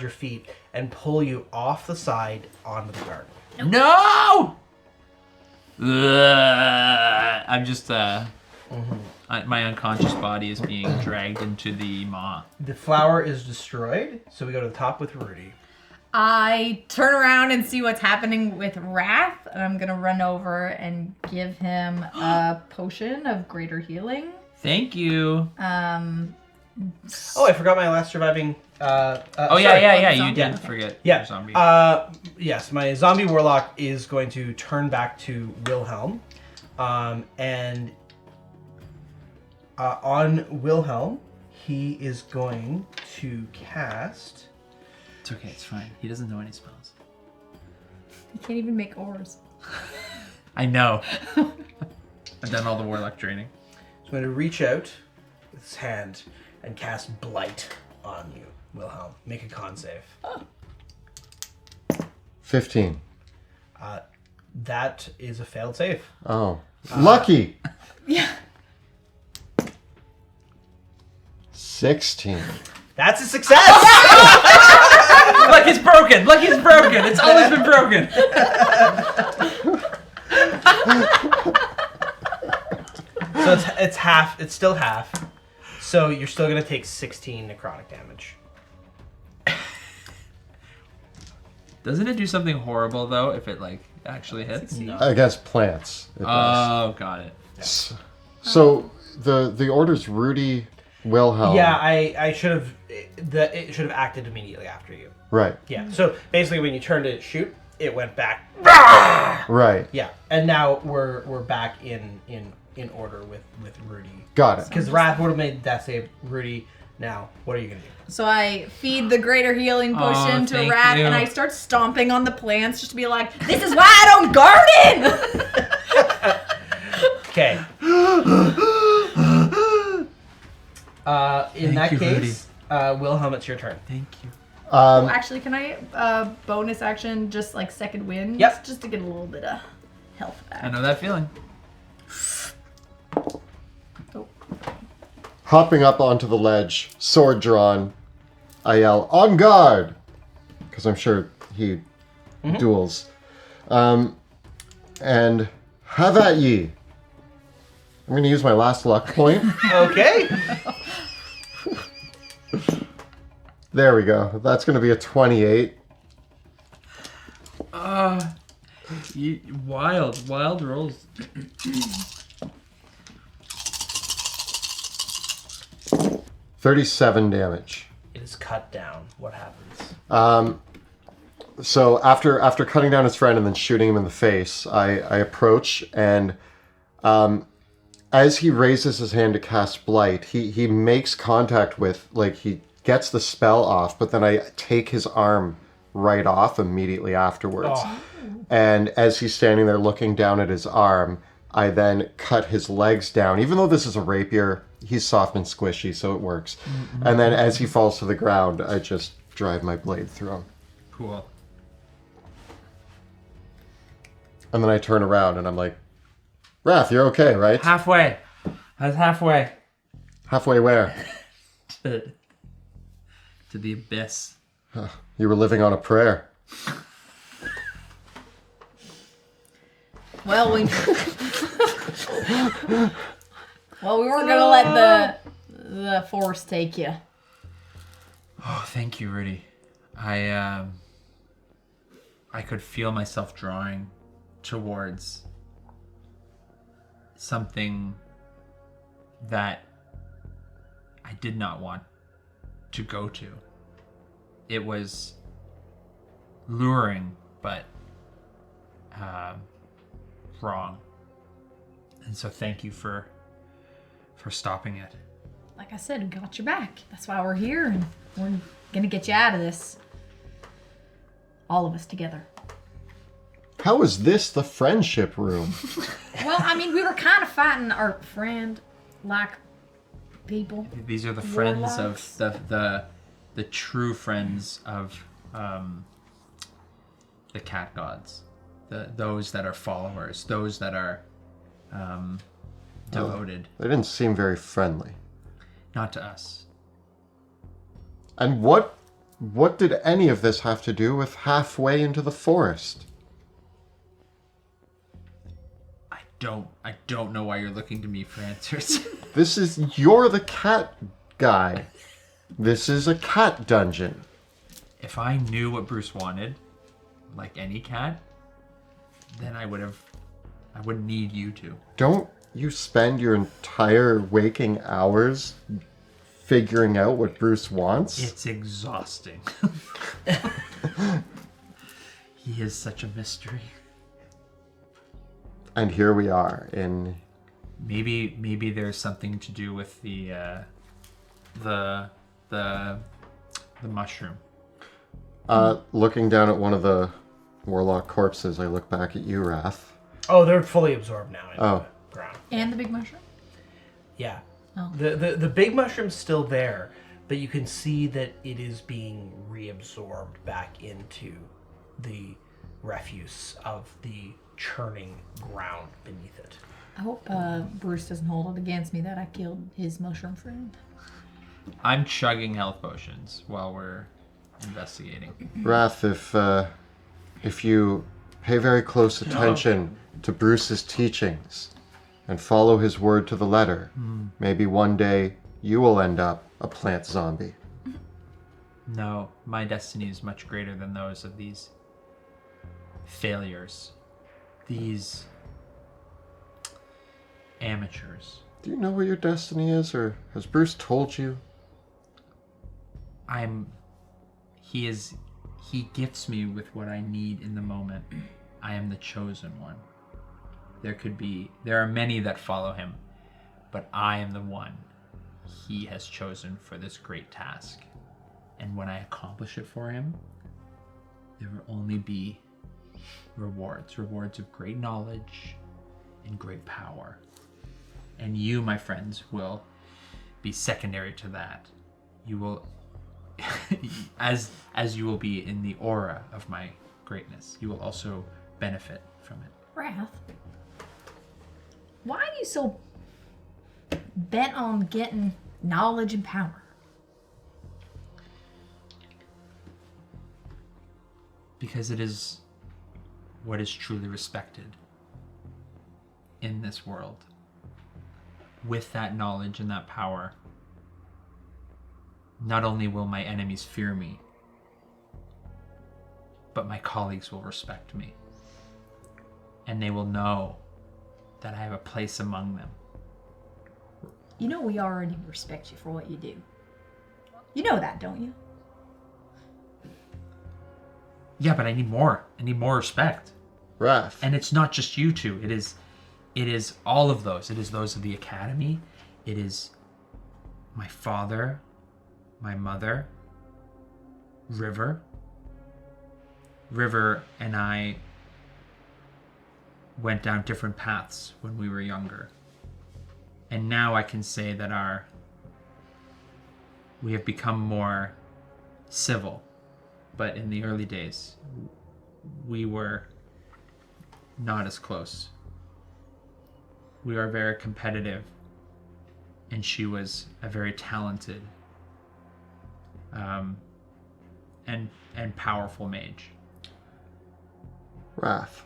your feet and pull you off the side onto the garden. No! I'm just, my unconscious body is being dragged into the maw. The flower is destroyed, so we go to the top with Rudy. I turn around and see what's happening with Wrath, and I'm gonna run over and give him a potion of greater healing. Thank you. Oh, I forgot my last surviving. Yeah, you zombie. did forget Yeah. your zombie. Yes, my zombie warlock is going to turn back to Wilhelm, and on Wilhelm, he is going to cast. It's okay, it's fine. He doesn't know any spells. You can't even make oars. I know. I've done all the warlock training. He's going to reach out with his hand and cast Blight on you, Wilhelm. Make a con save. 15. That is a failed save. Oh. Lucky! Yeah. 16. That's a success! Look, it's broken! Look, it's broken! It's always been broken! So it's half. It's still half. So you're still going to take 16 necrotic damage. Doesn't it do something horrible, though, if it, actually hits? No. Against plants. It does. Oh, got it. So the order's Rudy, Wilhelm. Yeah, I should have. It should have acted immediately after you. Right. Yeah. So basically, when you turned to shoot, it went back. Right. Yeah. And now we're back in order with Rudy. Got it. Because Wrath would have made death save. Rudy, now what are you gonna do? So I feed the greater healing potion to thank Wrath, you. and I start stomping on the plants just to be like, "This is why I don't garden." Okay. In that you, case, Wilhelm, it's your turn. Thank you. Well, actually, can I bonus action just second wind? Yep. Just to get a little bit of health I back. know that feeling. Oh. Hopping up onto the ledge, sword drawn, I yell, "On guard!" Because I'm sure he duels. And have at ye. I'm going to use my last luck point. Okay. There we go. That's going to be a 28. Wild rolls. 37 damage. It is cut down. What happens? So after cutting down his friend and then shooting him in the face, I approach, and as he raises his hand to cast Blight, he makes contact with, like, he gets the spell off, but then I take his arm right off immediately afterwards. Oh. And as he's standing there looking down at his arm, I then cut his legs down. Even though this is a rapier, he's soft and squishy, so it works. Mm-hmm. And then as he falls to the ground, I just drive my blade through him. Cool. And then I turn around and I'm like, Wrath, you're okay, right? Halfway. I was halfway. Halfway where? To the abyss. You were living on a prayer. Well, we weren't gonna let the force take you. Oh, thank you, Rudy. I could feel myself drawing towards something that I did not want to go to. It was luring, but wrong. And so thank you for stopping it. Like I said, we got your back. That's why we're here, and we're gonna get you out of this. All of us together. How is this the friendship room? Well, I mean, we were kind of fighting our friend, like people. These are the friends Warlocks. of the true friends of the cat gods. Those that are followers, those that are devoted. They didn't seem very friendly. Not to us. And what did any of this have to do with halfway into the forest? I don't know why you're looking to me for answers. You're the cat guy. This is a cat dungeon. If I knew what Bruce wanted, like any cat, then I wouldn't need you to. Don't you spend your entire waking hours figuring out what Bruce wants? It's exhausting. He is such a mystery. And here we are in... Maybe there's something to do with the mushroom. Looking down at one of the warlock corpses, I look back at you, Wrath. Oh, they're fully absorbed now into the ground. And the big mushroom? Yeah. Oh. The big mushroom's still there, but you can see that it is being reabsorbed back into the refuse of the churning ground beneath it. I hope Bruce doesn't hold it against me that I killed his mushroom friend. I'm chugging health potions while we're investigating. Wrath, if you pay very close attention to Bruce's teachings and follow his word to the letter, maybe one day you will end up a plant zombie. No, my destiny is much greater than those of these failures. These amateurs. Do you know what your destiny is, or has Bruce told you? He gifts me with what I need in the moment. I am the chosen one. There are many that follow him, but I am the one he has chosen for this great task. And when I accomplish it for him, there will only be rewards of great knowledge and great power. And you, my friends, will be secondary to that. You will, as you will be in the aura of my greatness, you will also benefit from it. Wrath, why are you so bent on getting knowledge and power? Because it is what is truly respected in this world. With that knowledge and that power, not only will my enemies fear me, but my colleagues will respect me. And they will know that I have a place among them. You know we already respect you for what you do. You know that, don't you? Yeah, but I need more. I need more respect. Raph. And it's not just you two. It is all of those. It is those of the academy. It is my father, my mother, River. River and I went down different paths when we were younger. And now I can say that we have become more civil. But in the early days, we were not as close. We are very competitive, and she was a very talented and powerful mage. Raph,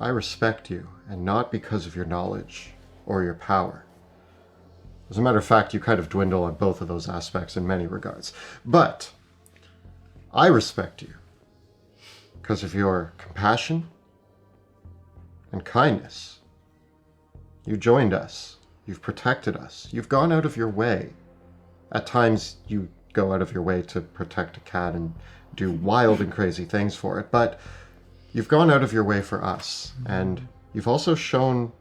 I respect you, and not because of your knowledge or your power. As a matter of fact, you kind of dwindle on both of those aspects in many regards. But I respect you because of your compassion and kindness. You joined us. You've protected us. You've gone out of your way. At times, you go out of your way to protect a cat and do wild and crazy things for it, but you've gone out of your way for us. And you've also shown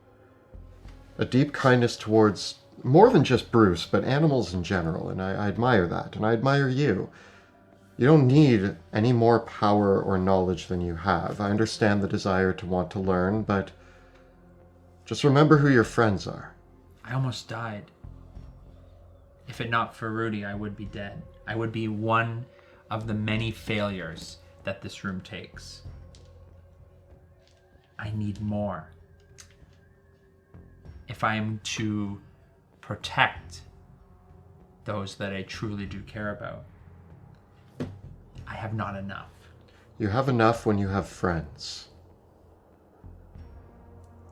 a deep kindness towards more than just Bruce, but animals in general, and I admire that, and I admire you. You don't need any more power or knowledge than you have. I understand the desire to want to learn, but just remember who your friends are. I almost died. If it not for Rudy, I would be dead. I would be one of the many failures that this room takes. I need more. If I am to protect those that I truly do care about, I have not enough. You have enough when you have friends.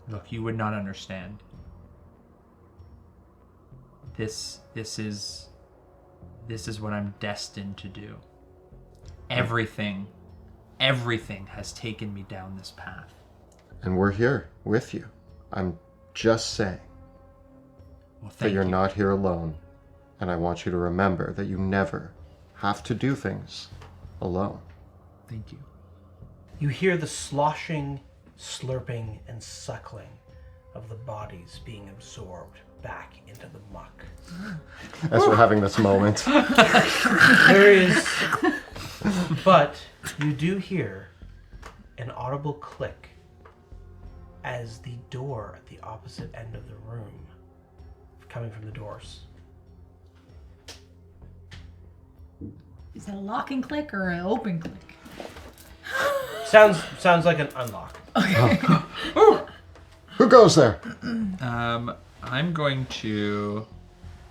Look, you would not understand. This is what I'm destined to do. Everything has taken me down this path. And we're here with you. I'm just saying Well, that thank you're you. not here alone. And I want you to remember that you never have to do things alone. Thank you. You hear the sloshing, slurping, and suckling of the bodies being absorbed back into the muck. As we're having this moment. There is... But you do hear an audible click as the door at the opposite end of the room, coming from the doors. Is it a lock and click or an open click? Sounds like an unlock. Who goes there? I'm going to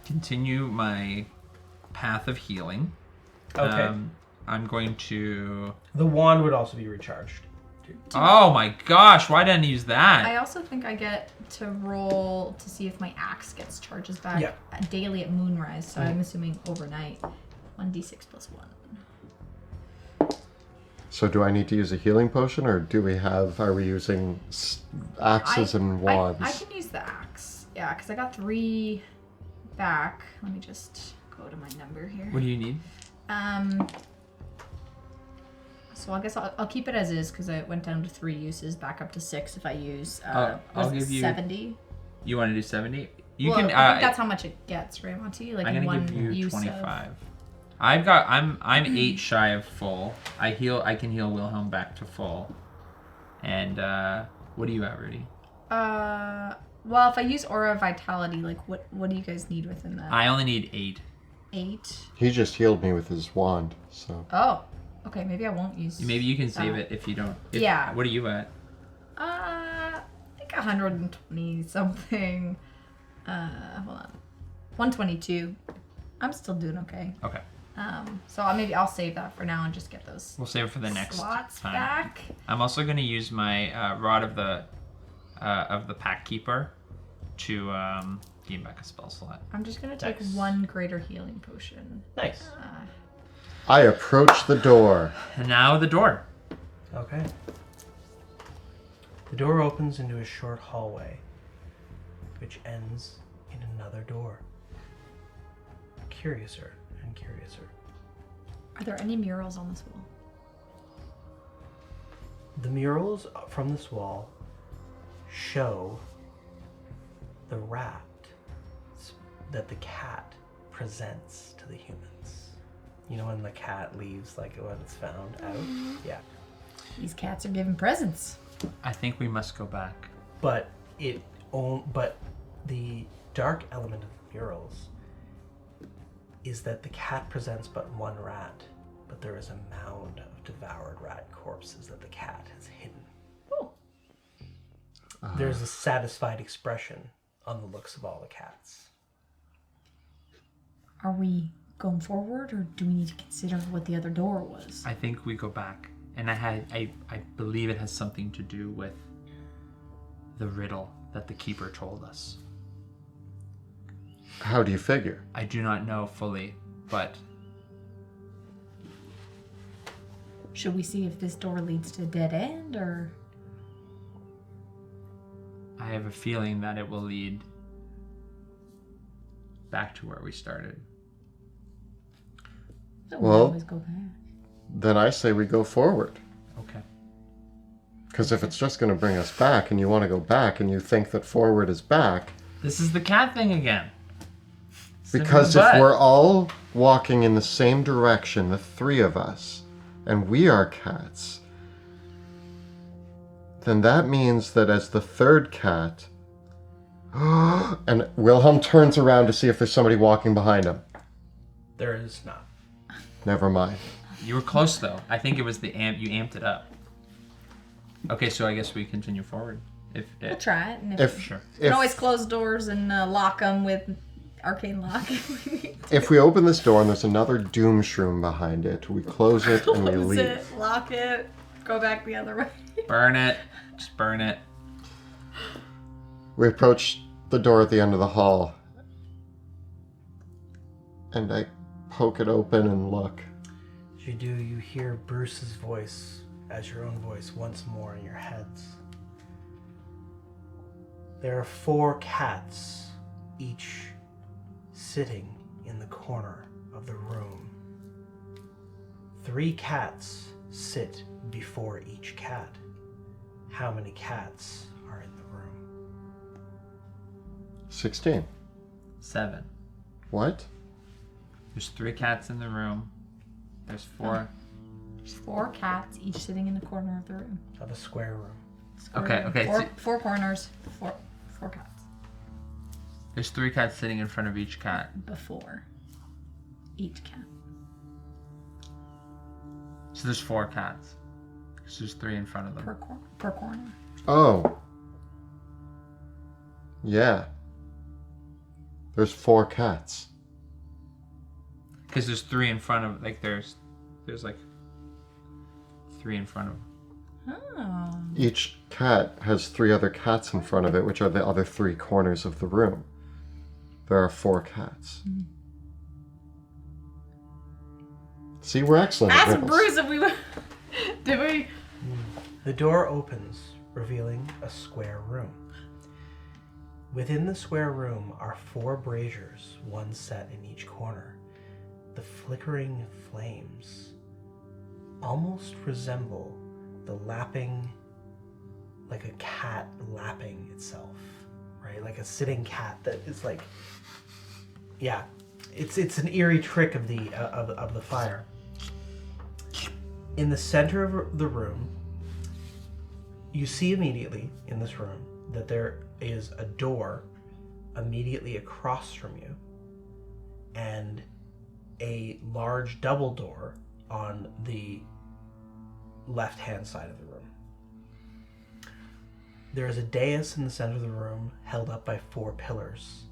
continue my path of healing. Okay. I'm going to... The wand would also be recharged. Oh my gosh, why didn't I use that? I also think I get to roll to see if my axe gets charges back Yeah. daily at moonrise, so I'm assuming overnight. 1d6 plus 1. So do I need to use a healing potion, or are we using axes and wands? I can use the axe. Yeah, because I got 3 back. Let me just go to my number here. What do you need? So I guess I'll keep it as is because it went down to 3 uses, back up to 6 if I use. I'll give you 70. You want to do 70? You Well, can. I think that's how much it gets, right, Monty? Like I'm in gonna one give you use 25. I'm 8 shy of full. I can heal Wilhelm back to full. And what do you at, Rudy? Well, if I use Aura of Vitality, like what do you guys need within that? I only need 8. 8. He just healed me with his wand, so... Oh, okay. Maybe I won't use. Maybe you can save it if you don't. Yeah. What are you at? I think 120 something. Hold on. 122. I'm still doing okay. Okay. So maybe I'll save that for now and just get those We'll save it for the next slots time. back. I'm also going to use my Rod of the Pack Keeper to gain back a spell slot. I'm just gonna take Nice. 1 greater healing potion. Nice. I approach the door. And now the door. Okay. The door opens into a short hallway, which ends in another door. Curiouser and curiouser. Are there any murals on this wall? The murals from this wall show the rat that the cat presents to the humans. You know when the cat leaves, like when it's found out? Yeah. These cats are giving presents. I think we must go back. But the dark element of the murals is that the cat presents but one rat, but there is a mound of devoured rat corpses that the cat has hidden. Oh. There's a satisfied expression on the looks of all the cats. Are we going forward, or do we need to consider what the other door was? I think we go back. And I believe it has something to do with the riddle that the keeper told us. How do you figure? I do not know fully, but Should we see if this door leads to a dead end, or... I have a feeling that it will lead back to where we started. So Well- always go back. Then I say we go forward. Okay. Because if it's just going to bring us back and you want to go back and you think that forward is back, This is the cat thing again. because Simple if but. we're all walking in the same direction, the three of us, and we are cats, then that means that as the third cat, and Wilhelm turns around to see if there's somebody walking behind him. There is not. Never mind. You were close though. I think it was the amp. You amped it up. Okay, so I guess we continue forward. We'll try it, and If Sure. we can always close doors and lock them with arcane lock. if we open this door and there's another doom shroom behind it, we close it and we Close leave. it, lock it, go back the other way. Burn it. Just burn it. We approach the door at the end of the hall, and I poke it open and look. As you do, you hear Bruce's voice as your own voice once more in your heads. There are 4 cats, each sitting in the corner of the room. 3 cats sit before each cat. How many cats are in the room? 16. 7. What? There's 3 cats in the room. There's 4. There's 4 cats, each sitting in the corner of the room. Of a square room. Square Okay, room. okay, Four, so- 4 corners, four cats. There's 3 cats sitting in front of each cat. Before each cat. So there's 4 cats. So there's 3 in front of them. Per corner. Oh. Yeah. There's 4 cats. Because there's 3 in front of, like, there's like 3 in front of. Oh. Each cat has 3 other cats in front of it, which are the other 3 corners of the room. There are 4 cats. See, we're excellent at Ask riddles. Bruce if we did we? The door opens, revealing a square room. Within the square room are 4 braziers, one set in each corner. The flickering flames almost resemble the lapping, like a cat lapping itself, right? Like a sitting cat that is like, yeah, it's an eerie trick of the fire. In the center of the room, you see immediately in this room that there is a door immediately across from you and a large double door on the left-hand side of the room. There is a dais in the center of the room held up by 4 pillars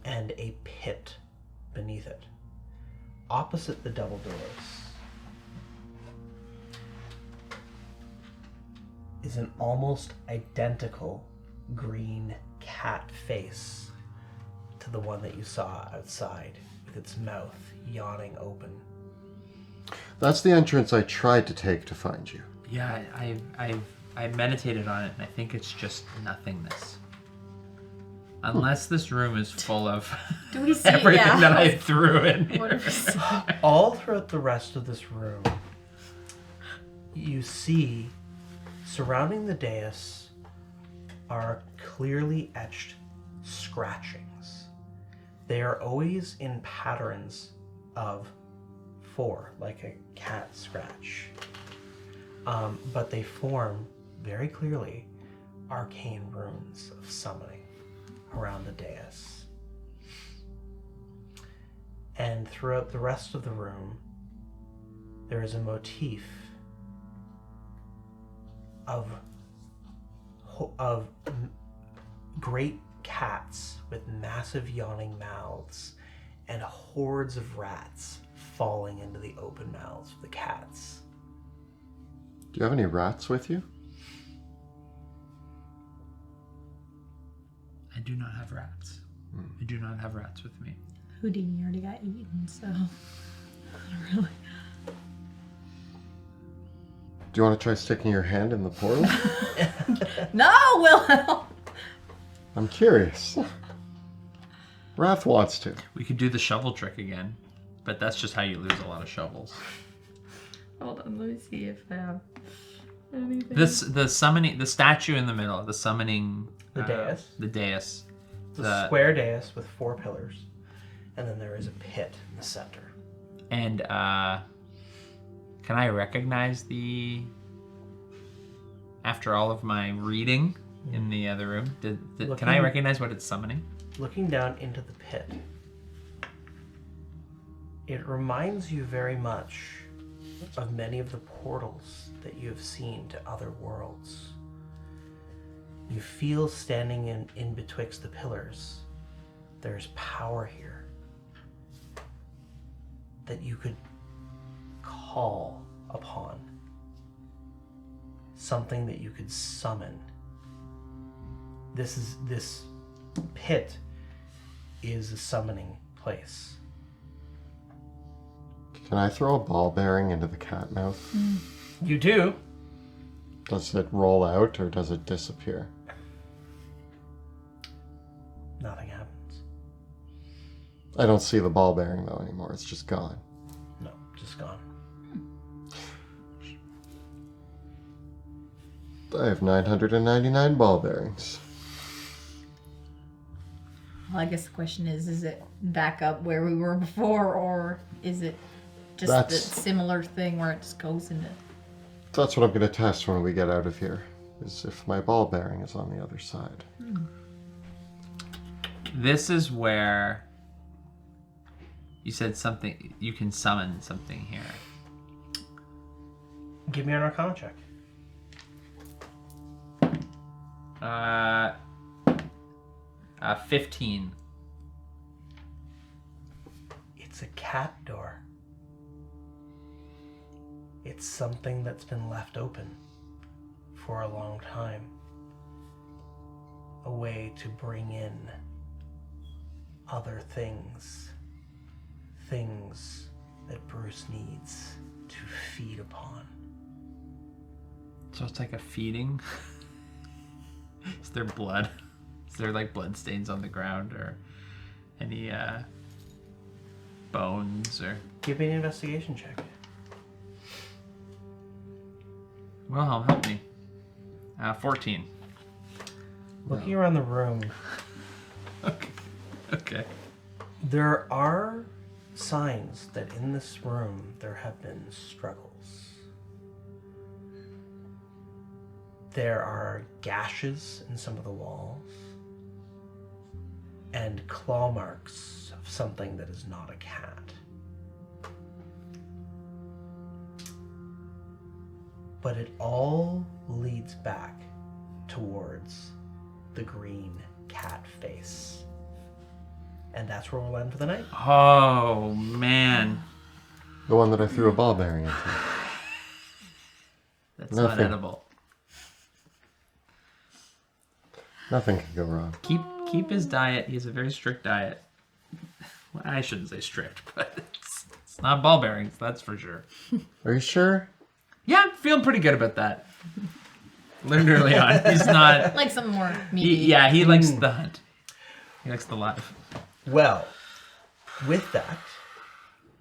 and a pit beneath it. Opposite the double doors is an almost identical green cat face to the one that you saw outside, with its mouth yawning open. That's the entrance I tried to take to find you. Yeah, I meditated on it, and I think it's just nothingness. Unless this room is full of Do we see everything that I threw in here. What do we see? All throughout the rest of this room, you see, surrounding the dais are clearly etched scratchings. They are always in patterns of 4, like a cat scratch. But they form, very clearly, arcane runes of summoning around the dais. And throughout the rest of the room, there is a motif of great cats with massive yawning mouths and hordes of rats falling into the open mouths of the cats. Do you have any rats with you? I do not have rats. I do not have rats with me. Houdini already got eaten, so really. Do you want to try sticking your hand in the portal? No, Will. I'm curious. Wrath wants to. We could do the shovel trick again, but that's just how you lose a lot of shovels. Hold on, let me see if I have anything. The statue in the middle, the summoning. The dais? The dais. It's a square dais with 4 pillars, and then there is a pit in the center. And can I recognize after all of my reading in the other room, can I recognize what it's summoning? Looking down into the pit, it reminds you very much of many of the portals that you have seen to other worlds. You feel standing in betwixt the pillars, there's power here that you could call upon, something that you could summon. This pit is a summoning place. Can I throw a ball bearing into the cat mouth? You do. Does it roll out or does it disappear? Nothing happens. I don't see the ball bearing though anymore. It's just gone. No, just gone. I have 999 ball bearings. Well, I guess the question is it back up where we were before, or is it just That's- the similar thing where it just goes into... That's what I'm going to test when we get out of here, is if my ball bearing is on the other side. This is where you said something. You can summon something here. Give me an Arcana check. 15. It's a cat door. It's something that's been left open for a long time. A way to bring in other things. Things that Bruce needs to feed upon. So it's like a feeding. Is there blood? Is there like blood stains on the ground or any bones or? Give me an investigation check. Well, help me. 14. Looking around the room, Okay. there are signs that in this room there have been struggles. There are gashes in some of the walls and claw marks of something that is not a cat. But it all leads back towards the green cat face. And that's where we'll end for the night. Oh man, The one that I threw a ball bearing into. that's not Nothing. edible. Nothing can go wrong. Keep keep his diet. He has a very strict diet. Well, I shouldn't say strict, but it's not ball bearings, that's for sure. Are you sure? Yeah, I'm feeling pretty good about that. Learned early on. He's not... Like something more meaty. He likes the hunt. He likes the life. Well, with that,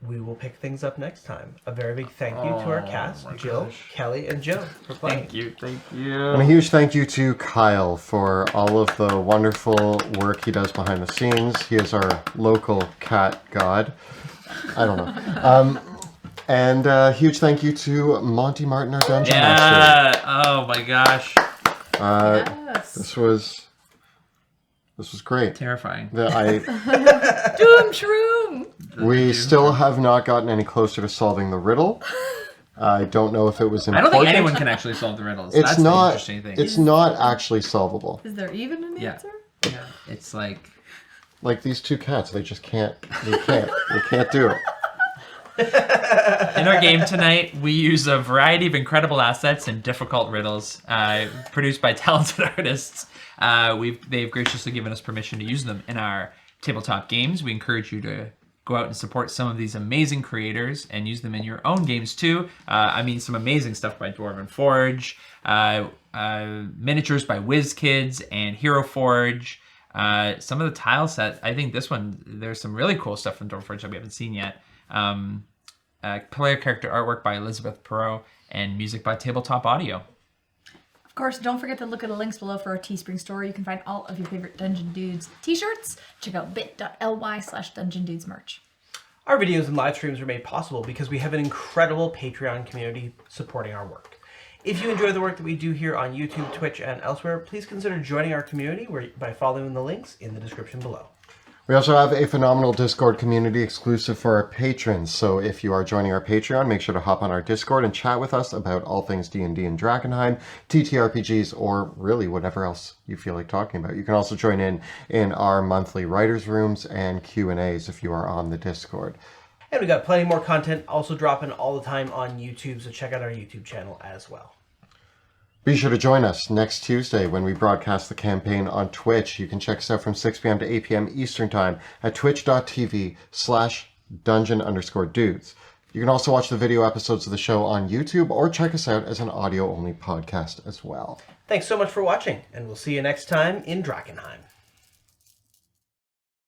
we will pick things up next time. A very big thank you to our cast, Jill, Kelly, and Joe, for playing. Thank you. And a huge thank you to Kyle for all of the wonderful work he does behind the scenes. He is our local cat god. I don't know. And a huge thank you to Monty Martin, our dungeon master. Oh my gosh. Yes. This was great. Terrifying. Doom Shroom! We still have not gotten any closer to solving the riddle. I don't know if it was I important. don't think anyone can actually solve the riddles. It's That's not. the interesting thing. It's not actually solvable. Is there even an answer? Yeah. It's like... Like these two cats, they just can't. They can't do it. In our game tonight, we use a variety of incredible assets and difficult riddles produced by talented artists. They've graciously given us permission to use them in our tabletop games. We encourage you to go out and support some of these amazing creators and use them in your own games too. Some amazing stuff by Dwarven Forge, miniatures by WizKids and Hero Forge. Some of the tile sets, I think this one, there's some really cool stuff from Dwarven Forge that we haven't seen yet. Player character artwork by Elizabeth Perot and music by Tabletop Audio. Of course, don't forget to look at the links below for our Teespring store. You can find all of your favorite Dungeon Dudes t-shirts. Check out bit.ly/Dungeon Dudes merch. Our videos and live streams are made possible because we have an incredible Patreon community supporting our work. If you enjoy the work that we do here on YouTube, Twitch, and elsewhere, please consider joining our community by following the links in the description below. We also have a phenomenal Discord community exclusive for our patrons. So if you are joining our Patreon, make sure to hop on our Discord and chat with us about all things D&D and Drakkenheim, TTRPGs, or really whatever else you feel like talking about. You can also join in our monthly writers' rooms and Q&As if you are on the Discord. And we got plenty more content also dropping all the time on YouTube, so check out our YouTube channel as well. Be sure to join us next Tuesday when we broadcast the campaign on Twitch. You can check us out from 6 p.m. to 8 p.m. Eastern Time at twitch.tv/dungeon_dudes. You can also watch the video episodes of the show on YouTube or check us out as an audio-only podcast as well. Thanks so much for watching, and we'll see you next time in Drakkenheim.